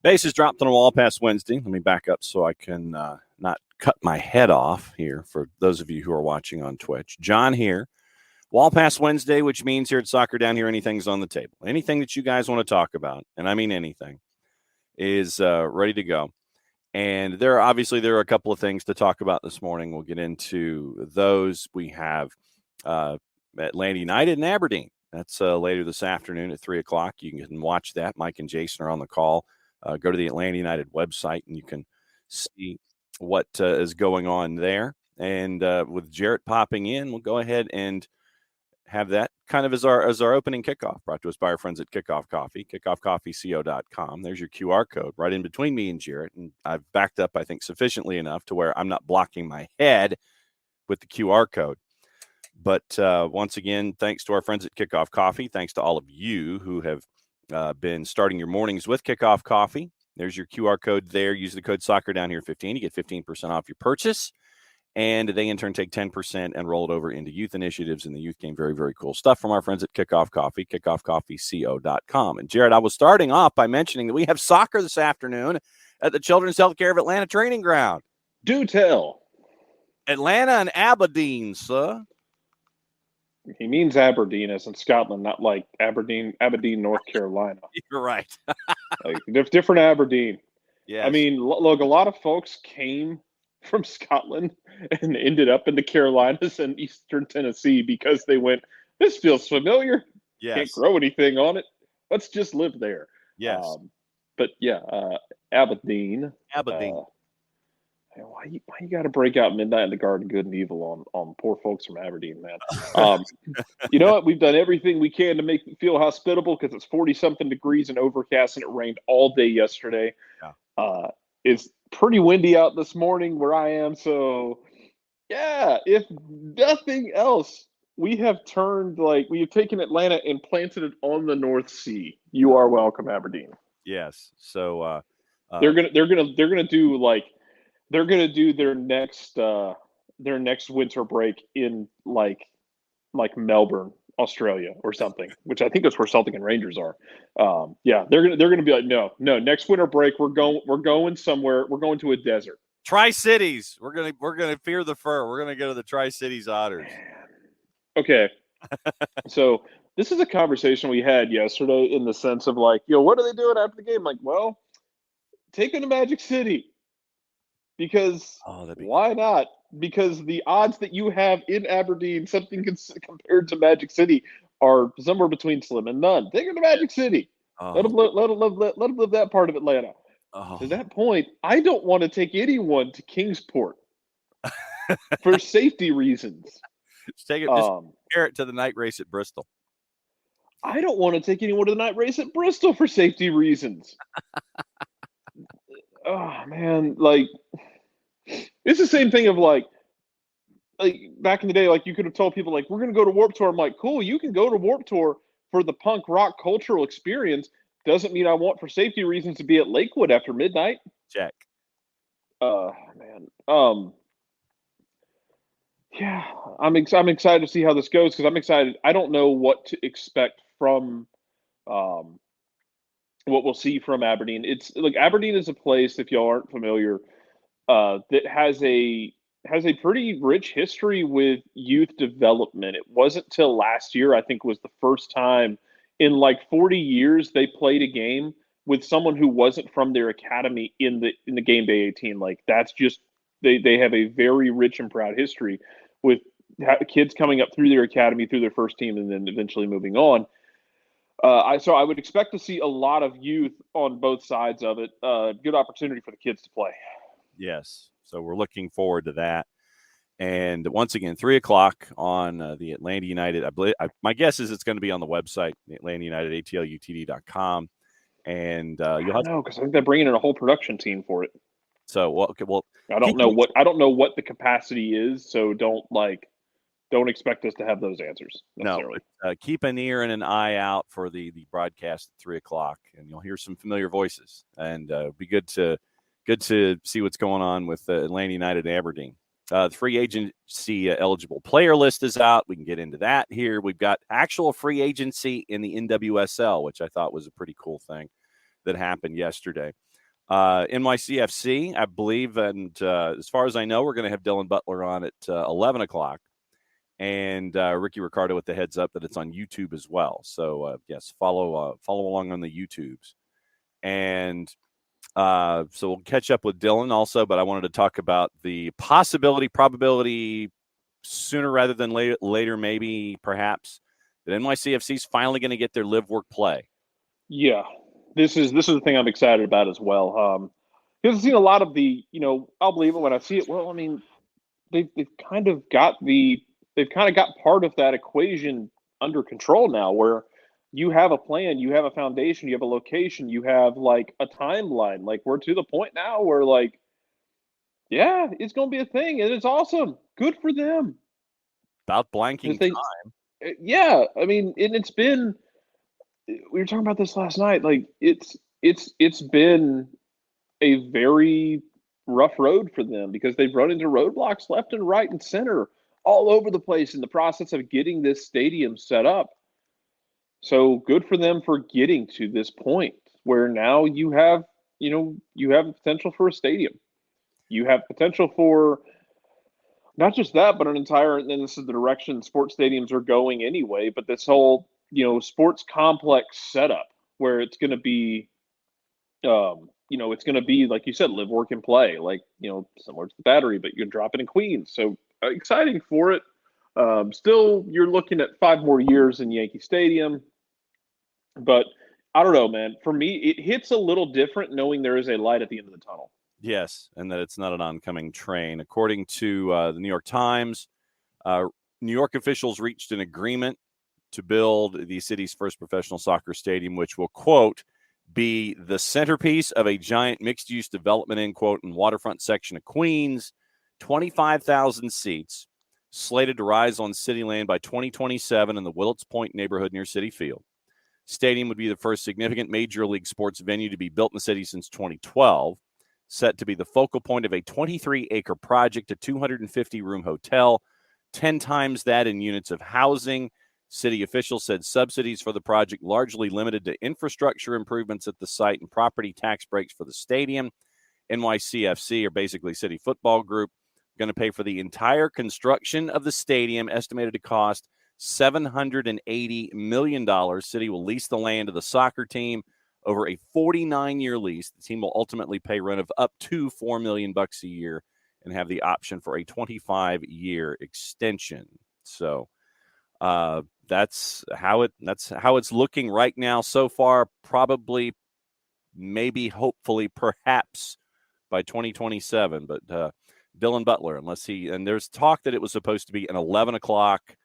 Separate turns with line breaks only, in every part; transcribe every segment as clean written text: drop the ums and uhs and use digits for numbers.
Bases dropped on a wall past Wednesday. Let me back up so I can not cut my head off here for those of you who are watching on Twitch. John here. Wall past Wednesday, which means here at Soccer Down Here, anything's on the table. Anything that you guys want to talk about, and I mean anything, is ready to go. And there are a couple of things to talk about this morning. We'll get into those. We have Atlanta United and Aberdeen. That's later this afternoon at 3 o'clock. You can watch that. Mike and Jason are on the call. Go to the Atlanta United website, and you can see what is going on there. And with Jarrett popping in, we'll go ahead and have that kind of as our opening kickoff, brought to us by our friends at Kickoff Coffee, kickoffcoffeeco.com. There's your QR code right in between me and Jarrett. And I've backed up, I think, sufficiently enough to where I'm not blocking my head with the QR code. But once again, thanks to our friends at Kickoff Coffee. Thanks to all of you who have been starting your mornings with Kickoff Coffee. There's your QR code there. Use the code SoccerDownHere15. You get 15% off your purchase. And they, in turn, take 10% and roll it over into youth initiatives in the youth game. Very, very cool stuff from our friends at Kickoff Coffee, kickoffcoffeeco.com. And, Jared, I was starting off by mentioning that we have soccer this afternoon at the Children's Healthcare of Atlanta training ground.
Do tell.
Atlanta and Aberdeen, sir.
He means Aberdeen as in Scotland, not like Aberdeen, North Carolina.
You're right.
Like different Aberdeen.
Yeah.
I mean, look, a lot of folks came from Scotland and ended up in the Carolinas and Eastern Tennessee because they went, this feels familiar.
Yes.
Can't grow anything on it. Let's just live there.
Yes.
But yeah, Aberdeen. Why you got to break out Midnight in the Garden, Good and Evil on poor folks from Aberdeen, man? You know what? We've done everything we can to make it feel hospitable because it's 40-something degrees and overcast, and it rained all day yesterday.
Yeah.
It's pretty windy out this morning where I am. So, yeah, if nothing else, we have taken Atlanta and planted it on the North Sea. You are welcome, Aberdeen.
Yes. So
they're gonna do their next winter break in like Melbourne, Australia or something, which I think is where Celtic and Rangers are. Yeah, they're gonna be like, no, next winter break we're going somewhere. We're going to a desert.
Tri-Cities. We're gonna fear the fur. We're gonna go to the Tri-Cities Otters.
Okay. So this is a conversation we had yesterday in the sense of like, what are they doing after the game? Like, well, take them to Magic City. Because why not? Because the odds that you have in Aberdeen, something compared to Magic City, are somewhere between slim and none. Take her to Magic City. Let them live that part of Atlanta. To that point, I don't want to take anyone to Kingsport for safety reasons.
Just compare it to the night race at Bristol.
I don't want to take anyone to the night race at Bristol for safety reasons. Oh man, like it's the same thing of like back in the day, like you could have told people like we're gonna go to Warped Tour. I'm like, cool, you can go to Warped Tour for the punk rock cultural experience. Doesn't mean I want for safety reasons to be at Lakewood after midnight.
Check.
Man. Yeah, I'm excited to see how this goes because I'm excited. I don't know what to expect from what we'll see from Aberdeen. It's like Aberdeen is a place, if y'all aren't familiar, that has a pretty rich history with youth development. It wasn't till last year, I think, was the first time in like 40 years they played a game with someone who wasn't from their academy in the game day 18. Like that's just they have a very rich and proud history with kids coming up through their academy, through their first team, and then eventually moving on. So I would expect to see a lot of youth on both sides of it. Good opportunity for the kids to play.
Yes. So we're looking forward to that. And once again, 3 o'clock on the Atlanta United. I believe my guess is it's going to be on the website, the Atlanta United, atlutd.com. And you'll have
because I think they're bringing in a whole production team for it.
So
I don't know what the capacity is. So don't expect us to have those answers necessarily.
No, keep an ear and an eye out for the broadcast at 3 o'clock, and you'll hear some familiar voices. And it'll be good to see what's going on with Atlanta United and Aberdeen. The free agency eligible player list is out. We can get into that here. We've got actual free agency in the NWSL, which I thought was a pretty cool thing that happened yesterday. NYCFC, I believe, and as far as I know, we're going to have Dylan Butler on at 11 o'clock. And Ricky Ricardo with the heads up that it's on YouTube as well. So, yes, follow along on the YouTubes. And so we'll catch up with Dylan also, but I wanted to talk about the probability, sooner rather than later, maybe, perhaps, that NYCFC is finally going to get their live, work, play.
Yeah, this is the thing I'm excited about as well. Because I've seen a lot of the, I'll believe it when I see it. Well, I mean, they've kind of got part of that equation under control now, where you have a plan, you have a foundation, you have a location, you have like a timeline. Like, we're to the point now where, like, yeah, it's going to be a thing, and it's awesome. Good for them.
About blanking time.
Yeah, I mean, and it's been. We were talking about this last night. Like, it's been a very rough road for them because they've run into roadblocks left and right and center all over the place in the process of getting this stadium set up. So good for them for getting to this point where now you have the potential for a stadium. You have potential for not just that, but an entire, and this is the direction sports stadiums are going anyway, but this whole, sports complex setup where it's going to be, it's going to be, like you said, live, work, and play, like, similar to the Battery, but you can drop it in Queens. So exciting for it. Still, you're looking at 5 more years in Yankee Stadium. But I don't know, man. For me, it hits a little different knowing there is a light at the end of the tunnel.
Yes, and that it's not an oncoming train. According to the New York Times, New York officials reached an agreement to build the city's first professional soccer stadium, which will, quote, be the centerpiece of a giant mixed-use development, end quote, in waterfront section of Queens, 25,000 seats, slated to rise on city land by 2027 in the Willets Point neighborhood near Citi Field. Stadium would be the first significant major league sports venue to be built in the city since 2012, set to be the focal point of a 23-acre project, a 250-room hotel, 10 times that in units of housing. City officials said subsidies for the project largely limited to infrastructure improvements at the site and property tax breaks for the stadium. NYCFC, or basically City Football Group, going to pay for the entire construction of the stadium, estimated to cost $780 million. City will lease the land to the soccer team over a 49-year lease. The team will ultimately pay rent of up to $4 million a year and have the option for a 25-year extension. So that's how it's looking right now so far. Probably, maybe, hopefully, perhaps by 2027. But Dylan Butler, and there's talk that it was supposed to be an 11 o'clock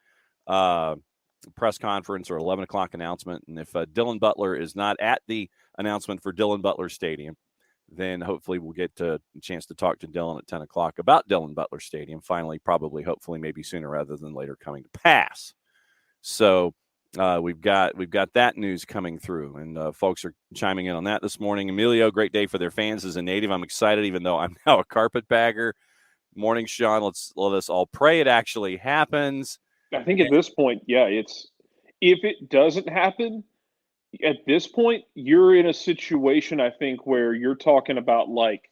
press conference or 11 o'clock announcement. And if Dylan Butler is not at the announcement for Dylan Butler Stadium, then hopefully we'll get a chance to talk to Dylan at 10 o'clock about Dylan Butler Stadium. Finally, probably, hopefully, maybe sooner rather than later coming to pass. So we've got that news coming through, and folks are chiming in on that this morning. Emilio, great day for their fans as a native. I'm excited, even though I'm now a carpetbagger. Morning, Sean. Let us all pray it actually happens.
I think at this point, yeah, if it doesn't happen, at this point, you're in a situation, I think, where you're talking about like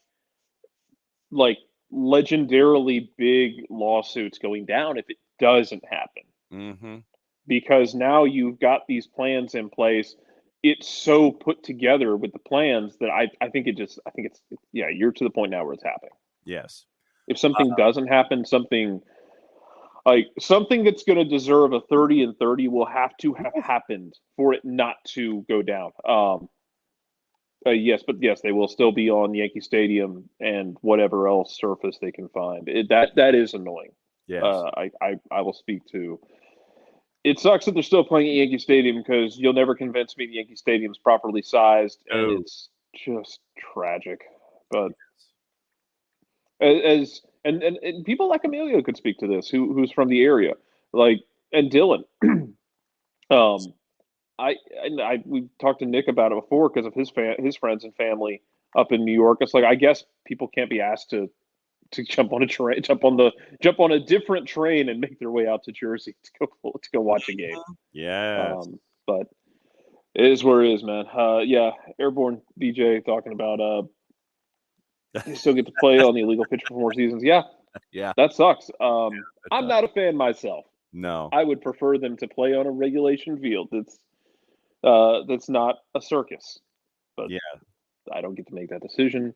legendarily big lawsuits going down if it doesn't happen.
Mm-hmm.
Because now you've got these plans in place. It's so put together with the plans that I think it's you're to the point now where it's happening.
Yes.
If something doesn't happen, something that's going to deserve a 30-30 will have to have happened for it not to go down. Yes, they will still be on Yankee Stadium and whatever else surface they can find. That is annoying.
Yes.
I will speak to. It sucks that they're still playing at Yankee Stadium because you'll never convince me the Yankee Stadium's properly sized, and it's just tragic. But as people like Emilio could speak to this, who's from the area, and Dylan. We talked to Nick about it before because of his friends and family up in New York. It's like, I guess people can't be asked to jump on a train, jump on a different train and make their way out to Jersey to go watch a game.
Yeah.
But it is where it is, man. Airborne DJ talking about They still get to play on the illegal pitch for 4 seasons. Yeah,
Yeah.
that sucks. I'm not a fan myself.
No.
I would prefer them to play on a regulation field that's not a circus. But
Yeah.
I don't get to make that decision.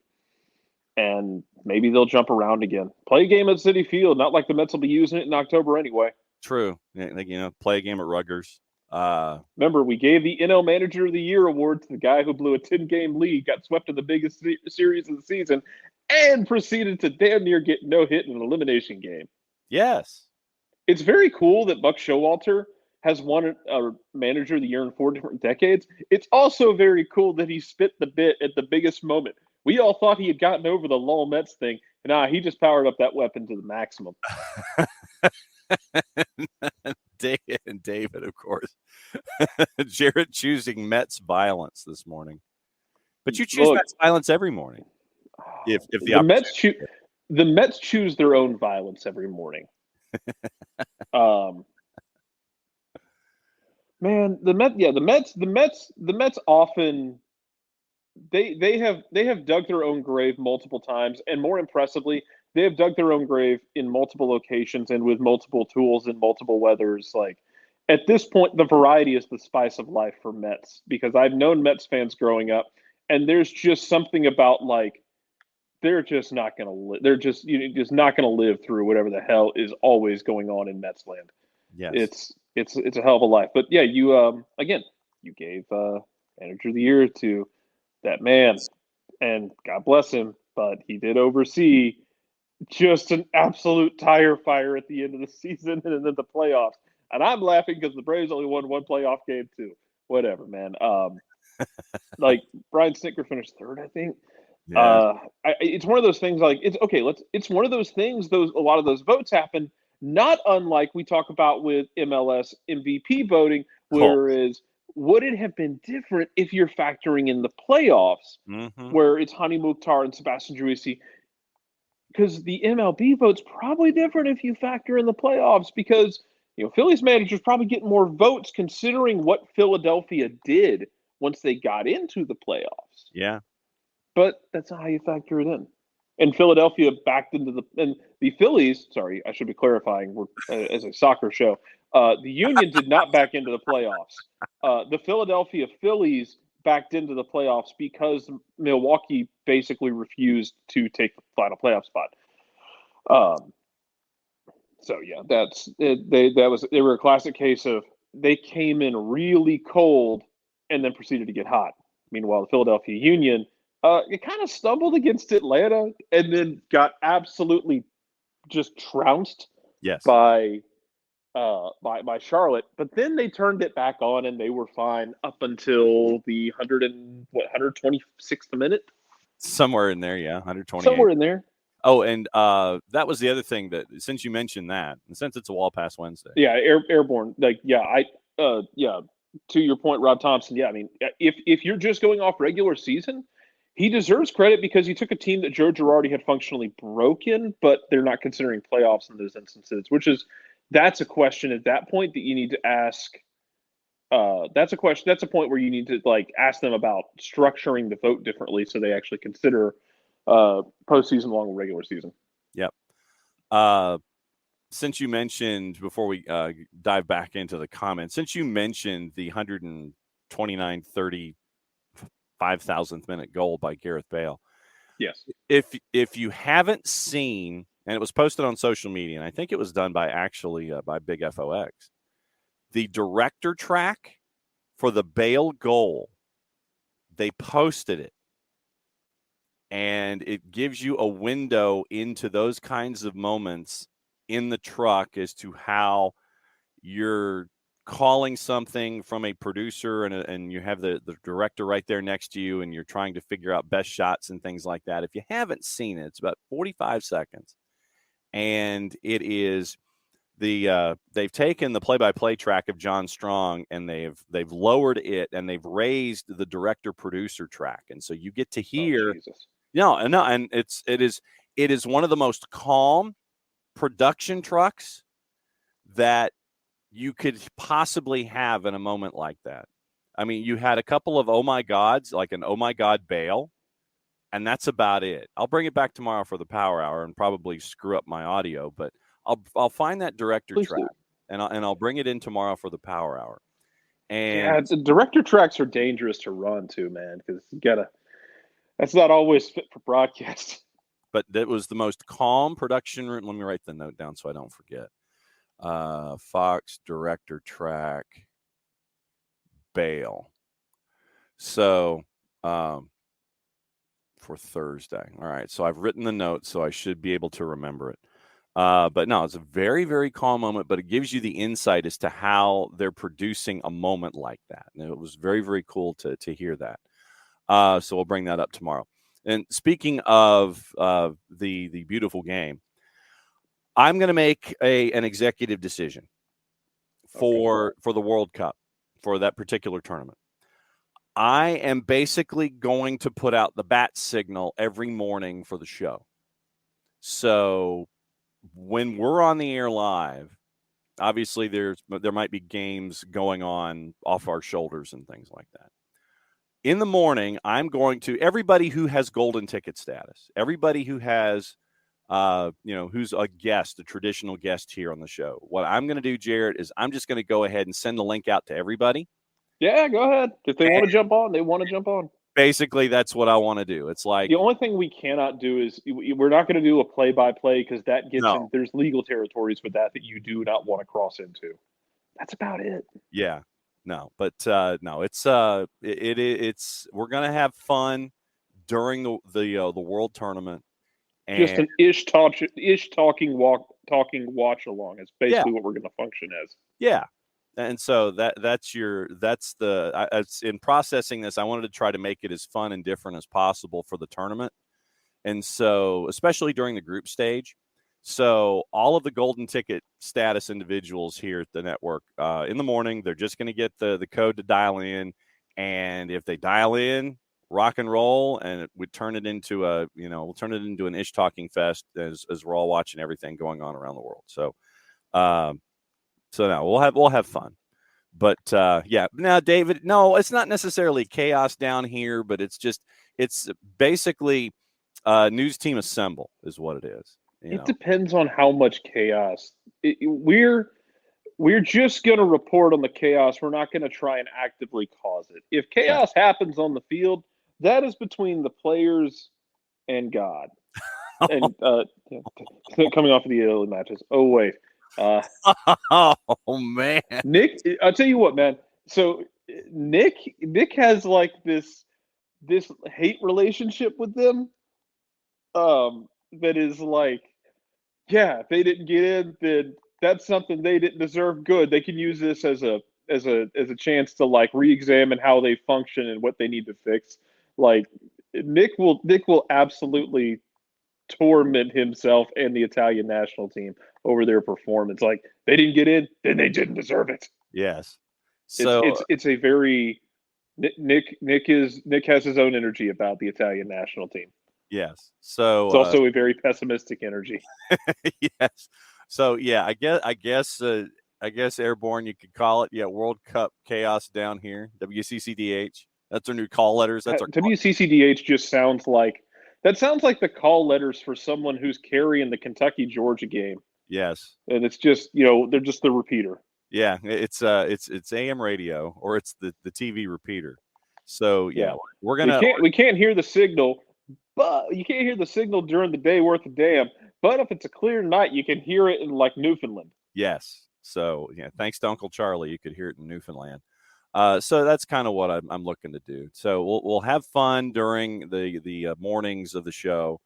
And maybe they'll jump around again. Play a game at Citi Field, not like the Mets will be using it in October anyway.
True. Like, play a game at Rutgers.
Remember, we gave the NL Manager of the Year award to the guy who blew a 10-game lead, got swept in the biggest series of the season, and proceeded to damn near get no hit in an elimination game.
Yes.
It's very cool that Buck Showalter has won a Manager of the Year in 4 different decades. It's also very cool that he spit the bit at the biggest moment. We all thought he had gotten over the Lowell Mets thing. He just powered up that weapon to the maximum.
David, of course. Jared choosing Mets violence this morning. But you choose Mets violence every morning. If the
Mets choose their own violence every morning. Man, the Mets often they have dug their own grave multiple times, and more impressively, they have dug their own grave in multiple locations and with multiple tools in multiple weathers. Like, at this point, the variety is the spice of life for Mets, because I've known Mets fans growing up, and there's just something about, like, they're just not going to live. They're just not going to live through whatever the hell is always going on in Mets land.
Yes.
It's a hell of a life. But yeah, you gave Manager of the Year to that man, and God bless him, but he did oversee just an absolute tire fire at the end of the season and then the playoffs. And I'm laughing because the Braves only won 1 playoff game too. Whatever, man. Like, Brian Snitker finished 3rd, I think.
Yeah.
It's one of those things. Like, it's one of those things. A lot of those votes happen, not unlike we talk about with MLS MVP voting. Whereas, would it have been different if you're factoring in the playoffs, where it's Hani Mukhtar and Sebastian Driussi? Because the MLB vote's probably different if you factor in the playoffs, because Philly's manager's probably getting more votes considering what Philadelphia did once they got into the playoffs.
Yeah.
But that's not how you factor it in. And Philadelphia backed into the Phillies. Sorry, I should be clarifying. We're as a soccer show. The Union did not back into the playoffs. The Philadelphia Phillies backed into the playoffs because Milwaukee basically refused to take the final playoff spot. So yeah, that's it. They were a classic case of they came in really cold and then proceeded to get hot. Meanwhile, the Philadelphia Union, it kind of stumbled against Atlanta and then got absolutely just trounced by Charlotte. But then they turned it back on and they were fine up until the 126th minute.
Somewhere in there, yeah, 128.
Somewhere in there.
Oh, and that was the other thing that, since you mentioned that, and since it's a Wall Pass Wednesday.
Yeah, airborne. Like, yeah, to your point, Rob Thompson, yeah, I mean, if you're just going off regular season, he deserves credit because he took a team that Joe Girardi had functionally broken, but they're not considering playoffs in those instances, that's a question at that point that you need to ask. That's a point where you need to, like, ask them about structuring the vote differently so they actually consider postseason along with regular season.
Yep. Since you mentioned, before we dive back into the comments, since you mentioned the 129-35,000th minute goal by Gareth Bale.
Yes.
If you haven't seen, and it was posted on social media, and I think it was done by Big FOX, the director track for the Bale goal, they posted it. And it gives you a window into those kinds of moments in the truck as to how you're calling something from a producer and you have the director right there next to you and you're trying to figure out best shots and things like that. If you haven't seen it, it's about 45 seconds. And it is they've taken the play-by-play track of John Strong and they've lowered it and they've raised the director-producer track. And so you get to hear and it is one of the most calm production trucks that you could possibly have in a moment like that. I mean, you had a couple of oh my gods, like an oh my god Bale, And that's about it. I'll bring it back tomorrow for the Power Hour and probably screw up my audio, but I'll find that director
Please
track
do.
and I'll bring it in tomorrow for the Power Hour.
Yeah,
And
the director tracks are dangerous to run too, man, because you gotta. That's not always fit for broadcast.
but that was the most calm production room. Let me write the note down so I don't forget. Fox director track bail. So for Thursday. All right. So I've written the note, so I should be able to remember it. But no, it's a very, very calm moment, but it gives you the insight as to how they're producing a moment like that. And it was very, very cool to hear that. So we'll bring that up tomorrow. And speaking of the beautiful game, I'm going to make an executive decision for the World Cup, for that particular tournament. I am basically going to put out the bat signal every morning for the show. So when we're on the air live, obviously there might be games going on off our shoulders and things like that. In the morning, I'm going to everybody who has golden ticket status, everybody who has who's a guest, a traditional guest here on the show. What I'm going to do, Jarrett, is I'm just going to go ahead and send the link out to everybody.
Yeah, go ahead. If they want to jump on, they want to jump on.
Basically, that's what I want to do. It's like
the only thing we cannot do is we're not going to do a play-by-play because that gets in. There's legal territories with that you do not want to cross into. That's about it.
Yeah, no, but no, it's we're gonna have fun during the World Tournament. And
just an talking watch along is basically what we're going to function as.
Yeah. And so that's it's in processing this, I wanted to try to make it as fun and different as possible for the tournament. And so, especially during the group stage. So all of the golden ticket status individuals here at the network, in the morning, they're just going to get the code to dial in. And if they dial in, rock and roll, and we turn it into we'll turn it into an Ish Talking Fest as we're all watching everything going on around the world. So, so now we'll have fun. But now David, no, it's not necessarily chaos down here, but it's basically news team assemble is what it is.
It depends on how much chaos. We're just going to report on the chaos. We're not going to try and actively cause it. If chaos happens on the field, that is between the players and God. And coming off of the early matches. Oh wait.
Oh man,
Nick, I'll tell you what, man. So Nick has like this hate relationship with them. That is like, yeah, if they didn't get in, then that's something they didn't deserve. Good. They can use this as a chance to like re-examine how they function and what they need to fix. Like Nick will absolutely torment himself and the Italian national team over their performance. Like they didn't get in, then they didn't deserve it.
Yes. So
it's a very Nick has his own energy about the Italian national team.
Yes. So
it's also a very pessimistic energy.
Yes. So yeah, I guess airborne you could call it. Yeah, World Cup chaos down here. WCCDH. That's our new call letters. That's our
WCCDH just sounds like the call letters for someone who's carrying the Kentucky-Georgia game.
Yes.
And it's just, they're just the repeater.
Yeah, it's AM radio or it's the TV repeater. So yeah. We're gonna
we can't hear the signal, but you can't hear the signal during the day worth a damn. But if it's a clear night, you can hear it in like Newfoundland.
Yes. So yeah, thanks to Uncle Charlie, you could hear it in Newfoundland. So that's kind of what I'm looking to do. So we'll have fun during the mornings of the show,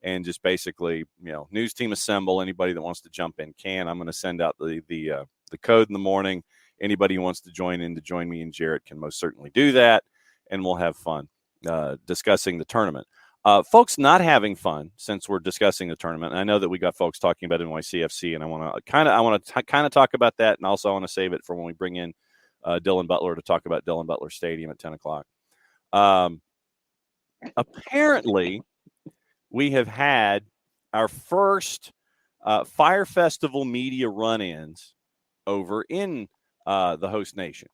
and just basically news team assemble. Anybody that wants to jump in can. I'm going to send out the code in the morning. Anybody who wants to join me and Jarrett can most certainly do that, and we'll have fun discussing the tournament. Folks not having fun since we're discussing the tournament. And I know that we got folks talking about NYCFC, and I want to kind of talk about that, and also I want to save it for when we bring in Dylan Butler to talk about Dylan Butler Stadium at 10 o'clock. Apparently, we have had our first Fire Festival media run-ins over in the host nation.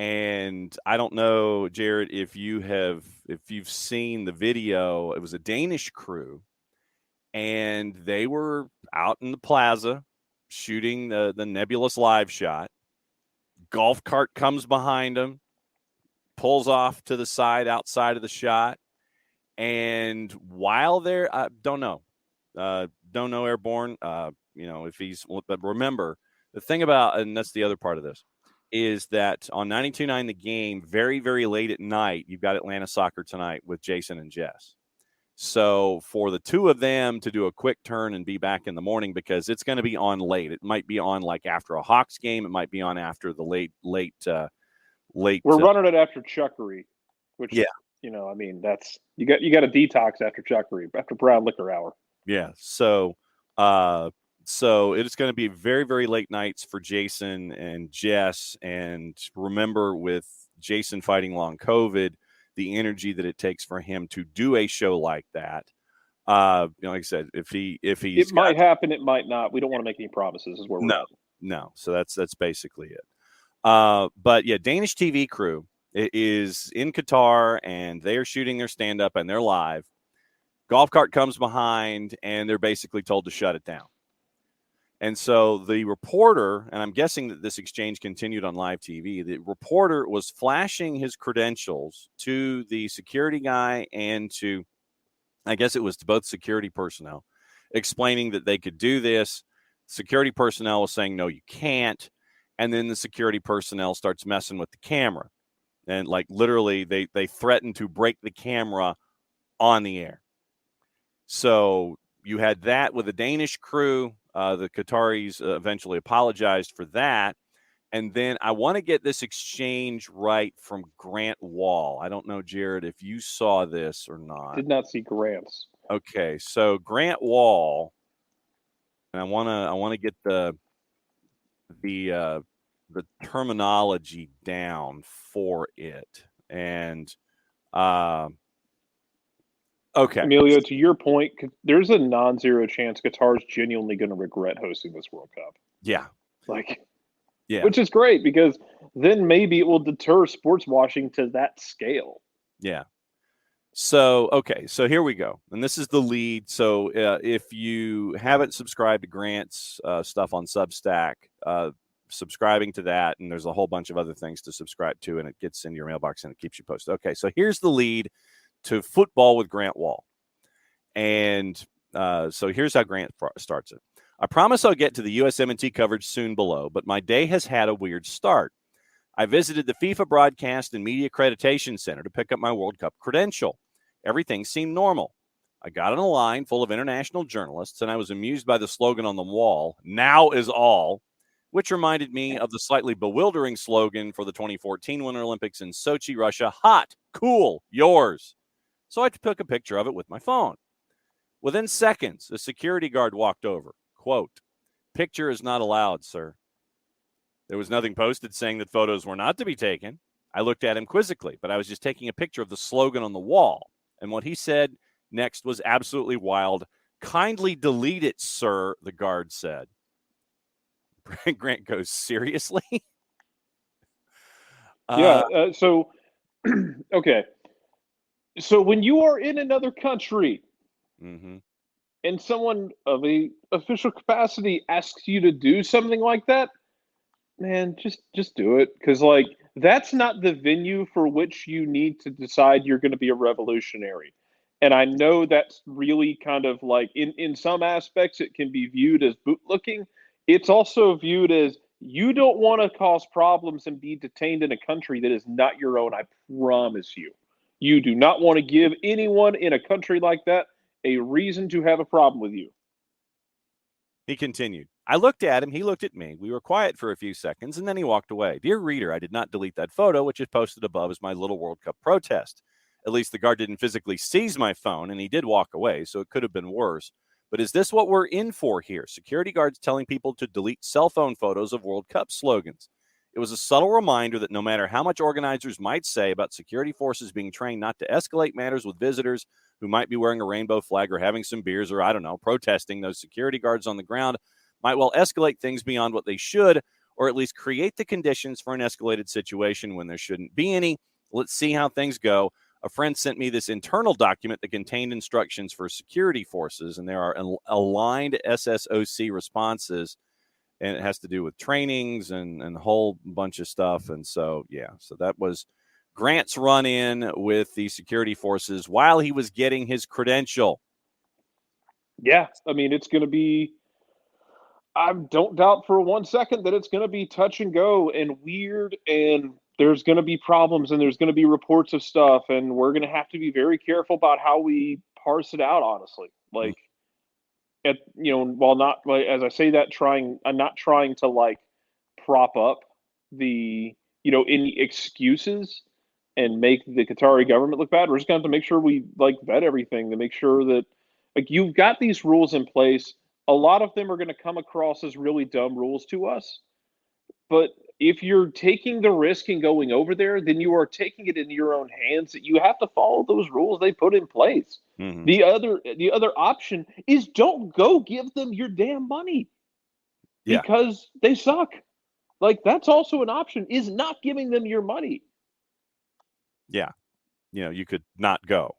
And I don't know, Jared, if you've seen the video. It was a Danish crew, and they were out in the plaza shooting the nebulous live shot. Golf cart comes behind them, pulls off to the side outside of the shot. And while they're, don't know Airborne, if he's, but remember the thing about, and that's the other part of this, is that on 92.9 The Game, very, very late at night, you've got Atlanta Soccer Tonight with Jason and Jess. So for the two of them to do a quick turn and be back in the morning, because it's going to be on late. It might be on like after a Hawks game. It might be on after the late.
We're running it after Chuckery, which, that's you got a detox after Chuckery, after Brown Liquor Hour.
Yeah. So it's going to be very, very late nights for Jason and Jess. And remember, with Jason fighting long COVID, the energy that it takes for him to do a show like that. Like I said, if he's
it might happen, it might not. We don't want to make any promises. Is where we're at.
No. So that's basically it. But yeah, Danish TV crew is in Qatar, and they're shooting their stand-up, and they're live. Golf cart comes behind, and they're basically told to shut it down. And so the reporter, and I'm guessing that this exchange continued on live TV, the reporter was flashing his credentials to the security guy and to, I guess it was to both security personnel, explaining that they could do this. Security personnel was saying, no, you can't. And then the security personnel starts messing with the camera. And like literally they threatened to break the camera on the air. So you had that with the Danish crew. The Qataris eventually apologized for that. And then I want to get this exchange right from Grant Wall. I don't know, Jared, if you saw this or not.
Did not see Grant's.
Okay, so Grant Wall, and I want to get the terminology down for it. And okay,
Emilio, to your point, there's a non-zero chance Qatar's genuinely going to regret hosting this World Cup.
Yeah.
Which is great, because then maybe it will deter sports washing to that scale.
Yeah. So, okay, so here we go. And this is the lead. So if you haven't subscribed to Grant's stuff on Substack, subscribing to that, and there's a whole bunch of other things to subscribe to, and it gets into your mailbox and it keeps you posted. Okay, so here's the lead to football with Grant Wall. And so here's how Grant starts it. I promise I'll get to the USMNT coverage soon below, but my day has had a weird start. I visited the FIFA Broadcast and Media Accreditation Center to pick up my World Cup credential. Everything seemed normal. I got on a line full of international journalists, and I was amused by the slogan on the wall, "Now is all," which reminded me of the slightly bewildering slogan for the 2014 Winter Olympics in Sochi, Russia, "Hot, cool, yours." So I took a picture of it with my phone. Within seconds, a security guard walked over. Quote, "Picture is not allowed, sir." There was nothing posted saying that photos were not to be taken. I looked at him quizzically, but I was just taking a picture of the slogan on the wall. And what he said next was absolutely wild. "Kindly delete it, sir," the guard said. Grant goes, "Seriously?"
So, okay. So when you are in another country,
mm-hmm.
and someone of a official capacity asks you to do something like that, man, just do it. Because, that's not the venue for which you need to decide you're going to be a revolutionary. And I know that's really kind of in some aspects, it can be viewed as bootlicking. It's also viewed as you don't want to cause problems and be detained in a country that is not your own. I promise you. You do not want to give anyone in a country like that a reason to have a problem with you.
He continued. I looked at him. He looked at me. We were quiet for a few seconds, and then he walked away. Dear reader, I did not delete that photo, which is posted above as my little World Cup protest. At least the guard didn't physically seize my phone, and he did walk away, so it could have been worse. But is this what we're in for here? Security guards telling people to delete cell phone photos of World Cup slogans. It was a subtle reminder that no matter how much organizers might say about security forces being trained not to escalate matters with visitors who might be wearing a rainbow flag or having some beers or, I don't know, protesting, those security guards on the ground might well escalate things beyond what they should, or at least create the conditions for an escalated situation when there shouldn't be any. Let's see how things go. A friend sent me this internal document that contained instructions for security forces, and there are aligned SSOC responses, and it has to do with trainings and a whole bunch of stuff. And so, so that was Grant's run-in with the security forces while he was getting his credential.
Yeah, I mean, it's going to be – I don't doubt for 1 second that it's going to be touch and go and weird, and there's going to be problems and there's going to be reports of stuff, and we're going to have to be very careful about how we parse it out, honestly. Like, while not, like, as I say that, I'm not trying to, like, prop up the, any excuses and make the Qatari government look bad. We're just going to have to make sure we, like, vet everything to make sure that, like, you've got these rules in place. A lot of them are going to come across as really dumb rules to us. But if you're taking the risk and going over there, then you are taking it into your own hands that you have to follow those rules they put in place.
Mm-hmm.
The other option is don't go give them your damn money because they suck. Like, that's also an option, is not giving them your money.
Yeah. You could not go.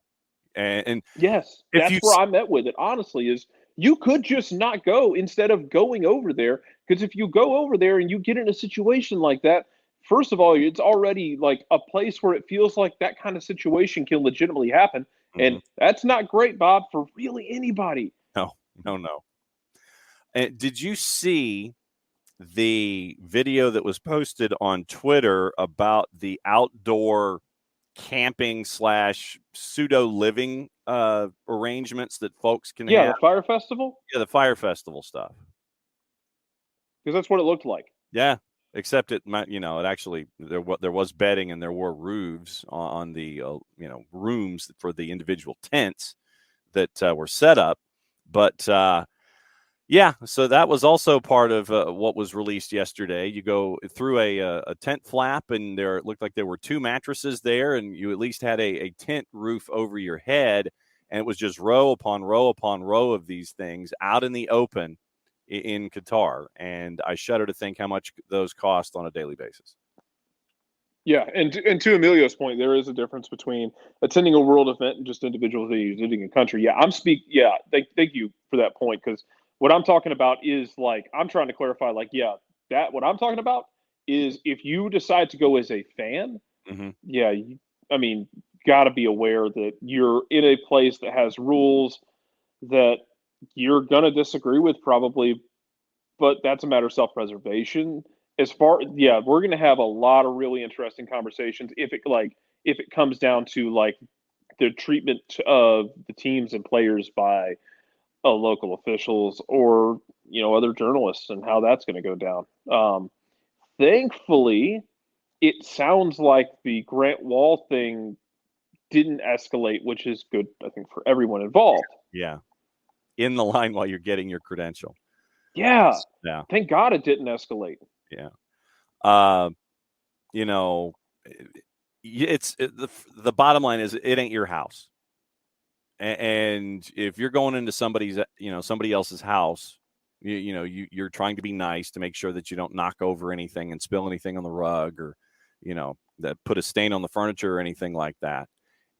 And
yes, that's where I'm at with it, honestly, is you could just not go instead of going over there. Because if you go over there and you get in a situation like that, first of all, it's already like a place where it feels like that kind of situation can legitimately happen.
Mm-hmm.
And that's not great, Bob, for really anybody.
No. And did you see the video that was posted on Twitter about the outdoor camping / pseudo living arrangements that folks can have?
The fire festival?
Yeah, the fire festival stuff.
Because that's what it looked like.
Yeah, except it actually there was bedding and there were roofs on the rooms for the individual tents that were set up, but so that was also part of what was released yesterday. You go through a tent flap, and it looked like there were 2 mattresses there, and you at least had a tent roof over your head, and it was just row upon row upon row of these things out in the open in Qatar. And I shudder to think how much those cost on a daily basis.
Yeah, and to Emilio's point, there is a difference between attending a world event and just individuals visiting a country. Yeah, thank you for that point, because what I'm talking about is, like, I'm trying to clarify, like, what I'm talking about is if you decide to go as a fan, got to be aware that you're in a place that has rules that you're going to disagree with probably, but that's a matter of self-preservation. We're going to have a lot of really interesting conversations if it comes down to, like, the treatment of the teams and players by local officials or other journalists, and how that's going to go down. Thankfully, it sounds like the Grant Wall thing didn't escalate, which is good, I think, for everyone involved.
Yeah, in the line while you're getting your credential.
Yeah. Thank God it didn't escalate.
Yeah. It's the bottom line is it ain't your house. And if you're going into somebody else's house, you're trying to be nice to make sure that you don't knock over anything and spill anything on the rug, or, that put a stain on the furniture or anything like that.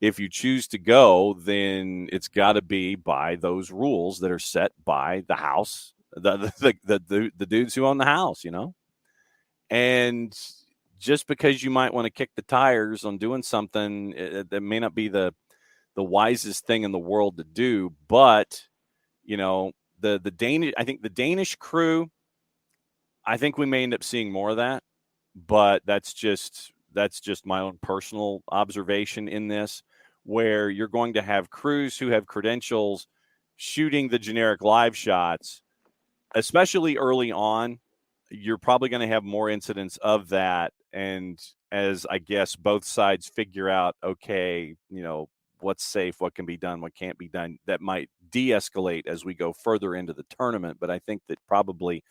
If you choose to go, then it's got to be by those rules that are set by the house, the dudes who own the house, And just because you might want to kick the tires on doing something that may not be the wisest thing in the world to do, but the Danish crew, I think we may end up seeing more of that, but that's just my own personal observation in this, where you're going to have crews who have credentials shooting the generic live shots, especially early on. You're probably going to have more incidents of that. And as I guess both sides figure out, okay, what's safe, what can be done, what can't be done, that might de-escalate as we go further into the tournament. But I think that probably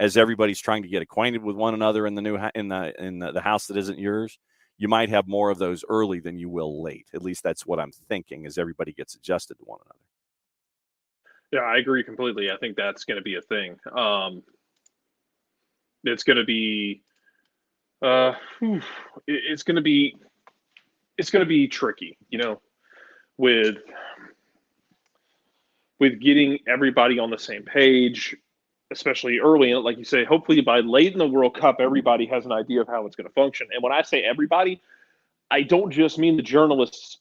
as everybody's trying to get acquainted with one another in the house that isn't yours, you might have more of those early than you will late. At least that's what I'm thinking, as everybody gets adjusted to one another.
Yeah, I agree completely. I think that's going to be a thing. It's going to be it's going to be tricky, with getting everybody on the same page, especially early in it. Like you say, hopefully by late in the World Cup, everybody has an idea of how it's going to function. And when I say everybody, I don't just mean the journalists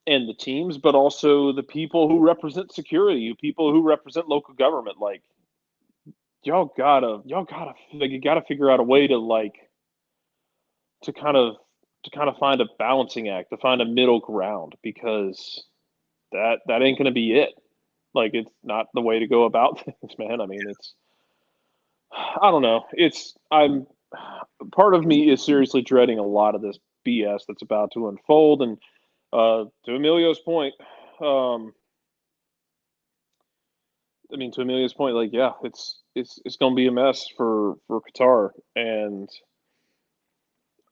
and the teams, but also the people who represent security, people who represent local government. Like, you gotta figure out a way to kind of find a balancing act, to find a middle ground, because that ain't going to be it. Like, it's not the way to go about things, man. I mean, I don't know. Part of me is seriously dreading a lot of this BS that's about to unfold. And to Emilio's point, like, yeah, it's going to be a mess for Qatar. And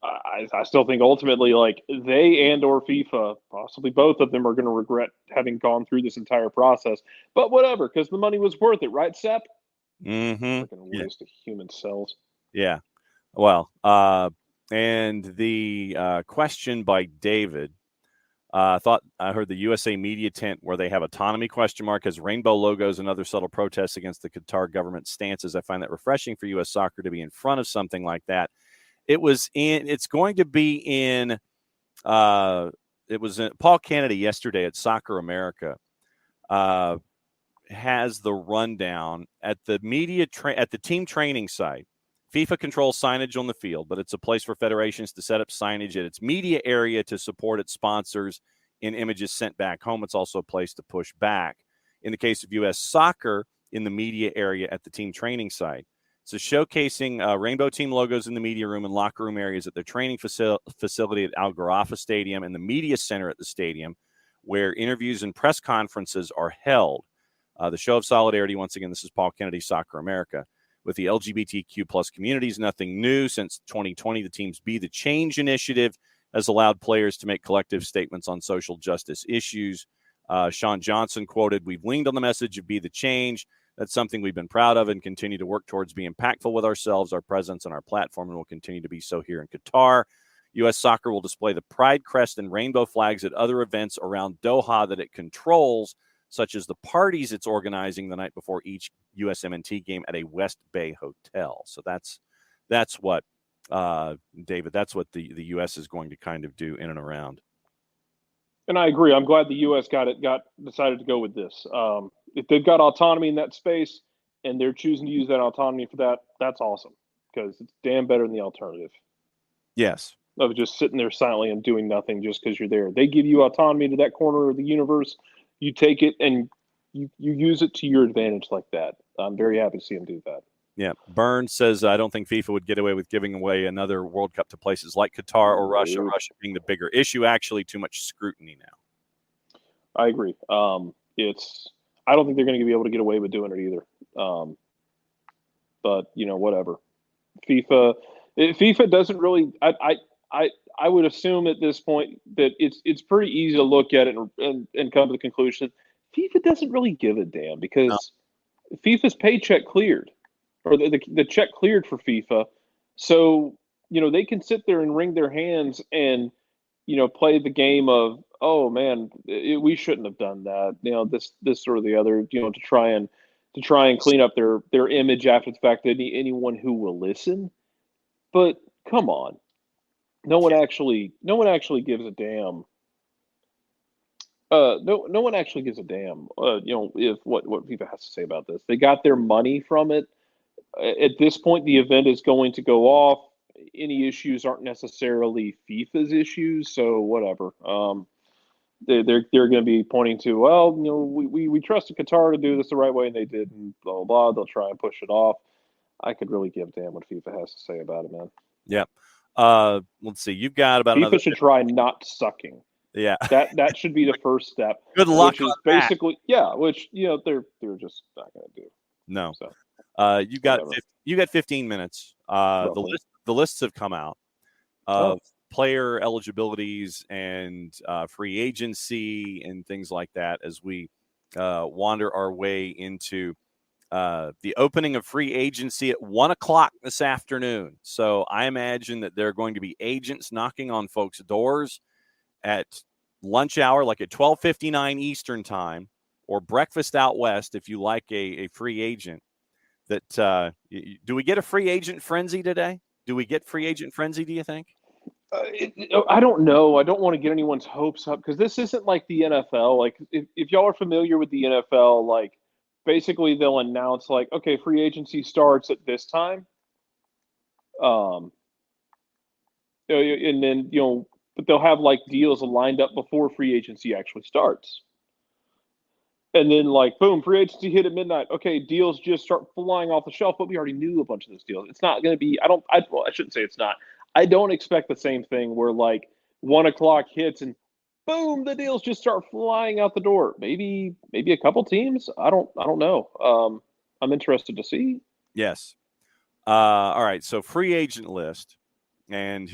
I still think ultimately, like, they or FIFA, possibly both of them, are going to regret having gone through this entire process. But whatever, because the money was worth it, right, Sepp?
Mm-hmm.
Freaking waste of human cells.
Yeah. Well, and the question by David, I heard the USA Media tent where they have autonomy ? Has rainbow logos and other subtle protests against the Qatar government stances. I find that refreshing for U.S. soccer to be in front of something like that. It's going to be in, it was in Paul Kennedy yesterday at Soccer America, has the rundown at the at the team training site. FIFA controls signage on the field, but it's a place for federations to set up signage at its media area to support its sponsors in images sent back home. It's also a place to push back. In the case of U.S. soccer, in the media area at the team training site. So showcasing rainbow team logos in the media room and locker room areas at their training facility at Al Gharafa Stadium and the media center at the stadium, where interviews and press conferences are held. The show of solidarity, once again, this is Paul Kennedy, Soccer America, with the LGBTQ plus communities. Nothing new since 2020. The team's Be the Change initiative has allowed players to make collective statements on social justice issues. Sean Johnson quoted, "We've leaned on the message of Be the Change. That's something we've been proud of and continue to work towards being impactful with ourselves, our presence, and our platform, and will continue to be so here in Qatar. U.S. Soccer will display the pride crest and rainbow flags at other events around Doha that it controls, such as the parties it's organizing the night before each USMNT game at a West Bay hotel." So that's what, David, that's what the U.S. is going to kind of do in and around.
And I agree. I'm glad the U.S. decided to go with this. If they've got autonomy in that space and they're choosing to use that autonomy for that, that's awesome, because it's damn better than the alternative.
Yes.
Of just sitting there silently and doing nothing just because you're there. They give you autonomy to that corner of the universe. You take it and you use it to your advantage like that. I'm very happy to see them do that.
Yeah. Burns says, I don't think FIFA would get away with giving away another World Cup to places like Qatar or Russia. Russia being the bigger issue, actually too much scrutiny now.
I agree. I don't think they're going to be able to get away with doing it either. But whatever. FIFA doesn't really. I would assume at this point that it's pretty easy to look at it and come to the conclusion FIFA doesn't really give a damn, because FIFA's paycheck cleared, or the check cleared for FIFA. So, they can sit there and wring their hands and, play the game of, oh man, we shouldn't have done that. This or the other, to try and clean up their image after the fact to anyone who will listen. But come on. No one actually gives a damn. No one actually gives a damn. If what FIFA has to say about this. They got their money from it. At this point, the event is going to go off. Any issues aren't necessarily FIFA's issues, so whatever. They're going to be pointing to, well, we trusted Qatar to do this the right way, and they did, and blah blah blah. They'll try and push it off. I could really give a damn what FIFA has to say about it, man.
Yeah. Let's see. You've got about
FIFA should try not sucking.
Yeah.
That should be the first step.
Good luck.
Which is basically which they're just not going to do.
No.
So,
you got 15 minutes. The lists have come out of player eligibilities and free agency and things like that as we wander our way into the opening of free agency at 1 o'clock this afternoon. So I imagine that there are going to be agents knocking on folks' doors at lunch hour, like at 12:59 Eastern time, or breakfast out west if you like a free agent. That do we get a free agent frenzy today? Do we get free agent frenzy, do you think?
I don't know. I don't want to get anyone's hopes up because this isn't like the NFL. Like, if y'all are familiar with the NFL, like, basically they'll announce, like, okay, free agency starts at this time. And then, but they'll have, like, deals lined up before free agency actually starts. And then, like, boom, free agency hit at midnight. Okay, deals just start flying off the shelf, but we already knew a bunch of those deals. It's not going to be – well, I shouldn't say it's not. I don't expect the same thing where, like, 1 o'clock hits and, boom, the deals just start flying out the door. Maybe a couple teams. I don't know. I'm interested to see.
Yes. All right, so free agent list. And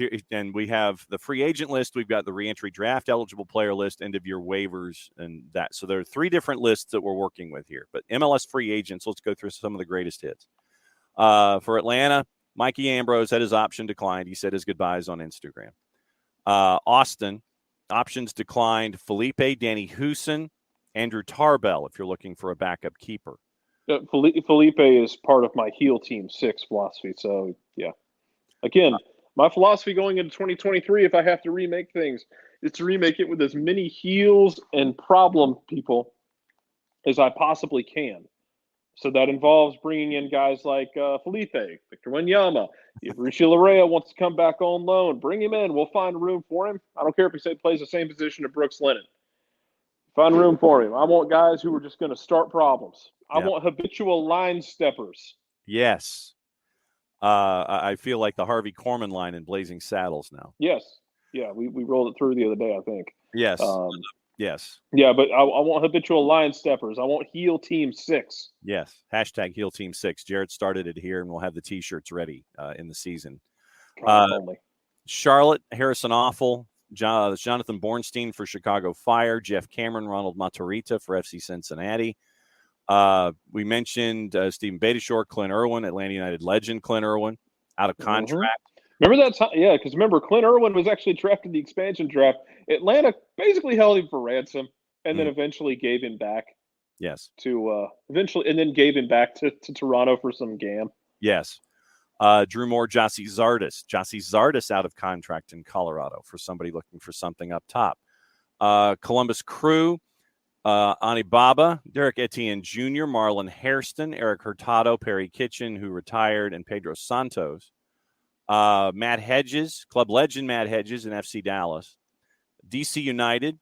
we have the free agent list. We've got the reentry draft eligible player list, end of year waivers, and that. So there are 3 different lists that we're working with here. But MLS free agents, let's go through some of the greatest hits. For Atlanta, Mikey Ambrose had his option declined. He said his goodbyes on Instagram. Austin, options declined. Felipe, Danny Houston, Andrew Tarbell, if you're looking for a backup keeper.
Felipe is part of my heel team 6 philosophy. So, yeah. Again, my philosophy going into 2023, if I have to remake things, is to remake it with as many heels and problem people as I possibly can. So that involves bringing in guys like Felipe, Victor Wanyama. If Richie Larea wants to come back on loan, bring him in. We'll find room for him. I don't care if he plays the same position as Brooks Lennon. Find room for him. I want guys who are just going to start problems. I want habitual line steppers.
Yes. I feel like the Harvey Korman line in Blazing Saddles now.
Yes. Yeah, we rolled it through the other day, I think.
Yes. Yes.
Yeah, but I want habitual line steppers. I want heel team 6.
Yes. Hashtag heel team 6. Jared started it here, and we'll have the T-shirts ready in the season. Charlotte, Harrison Awful, Jonathan Bornstein for Chicago Fire, Jeff Cameron, Ronald Matarrita for FC Cincinnati. We mentioned Stephen Beitashour, Clint Irwin, Atlanta United legend Clint Irwin, out of contract.
Remember that time? Yeah, because remember, Clint Irwin was actually drafted in the expansion draft. Atlanta basically held him for ransom and then eventually gave him back.
Yes.
And then gave him back to Toronto for some gam.
Yes. Drew Moore, Jossie Zardes out of contract in Colorado for somebody looking for something up top. Columbus Crew, Ani Baba, Derek Etienne Jr., Marlon Hairston, Eric Hurtado, Perry Kitchen, who retired, and Pedro Santos. Matt Hedges, club legend Matt Hedges in FC Dallas. DC United,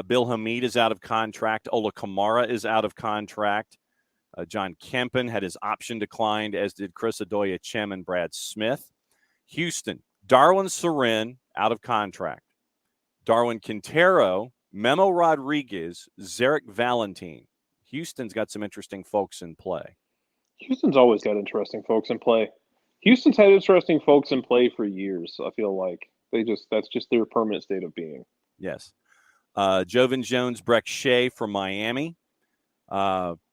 Bill Hamid is out of contract. Ola Kamara is out of contract. John Kempen had his option declined, as did Chris Adoya-Chem and Brad Smith. Houston, Darwin Sorin out of contract. Darwin Quintero, Memo Rodriguez, Zarek Valentin. Houston's got some interesting folks in play.
Houston's always got interesting folks in play. Houston's had interesting folks in play for years. I feel like that's just their permanent state of being.
Yes. Jovan Jones, Breck Shea from Miami.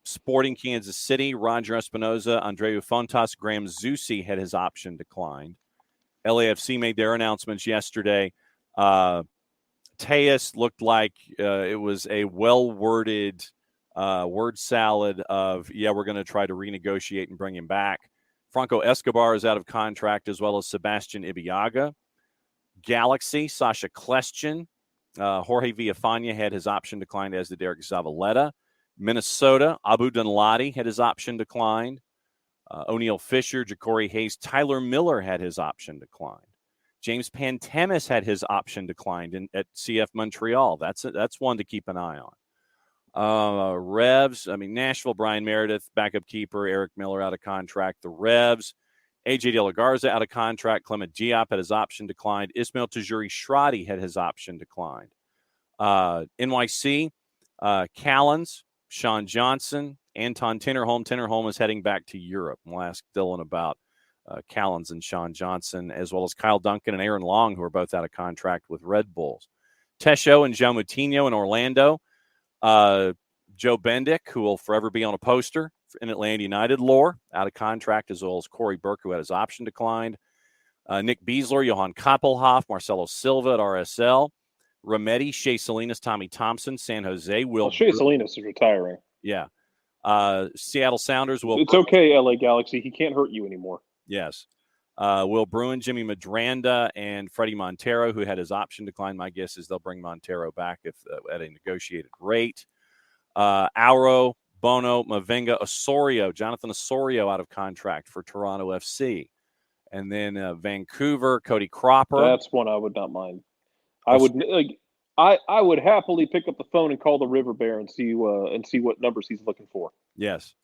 Sporting Kansas City, Roger Espinoza, Andreu Fontas, Graham Zusi had his option declined. LAFC made their announcements yesterday. Tejas looked like it was a well-worded word salad of, we're going to try to renegotiate and bring him back. Franco Escobar is out of contract, as well as Sebastian Ibiaga. Galaxy, Sasha Klestjen. Jorge Villafana had his option declined, as did Derek Zavaleta. Minnesota, Abu Dunladi had his option declined. O'Neal Fisher, Ja'Cory Hayes, Tyler Miller had his option declined. James Pantemis had his option declined at CF Montreal. That's one to keep an eye on. Revs, Nashville, Brian Meredith, backup keeper, Eric Miller out of contract. The Revs, AJ De La Garza out of contract. Clement Diop had his option declined. Ismail Tajuri-Shradi had his option declined. NYC, Callens, Sean Johnson, Anton Tinnerholm. Tinnerholm is heading back to Europe. We'll ask Dylan about Callens and Sean Johnson, as well as Kyle Duncan and Aaron Long, who are both out of contract with Red Bulls. Tesho and Joe Moutinho in Orlando. Joe Bendick, who will forever be on a poster in Atlanta United lore, out of contract, as well as Corey Burke, who had his option declined. Nick Beasler, Johan Kappelhoff, Marcelo Silva at RSL, Remedi, Shea Salinas, Tommy Thompson, San Jose.
Shea Salinas is retiring.
Yeah. Seattle Sounders.
It's okay, LA Galaxy. He can't hurt you anymore.
Yes. Will Bruin, Jimmy Madranda, and Freddie Montero, who had his option declined. My guess is they'll bring Montero back if at a negotiated rate. Auro, Bono, Mavinga, Osorio, Jonathan Osorio out of contract for Toronto FC. And then Vancouver, Cody Cropper.
That's one I would not mind. I would happily pick up the phone and call the River Bear and see what numbers he's looking for.
Yes.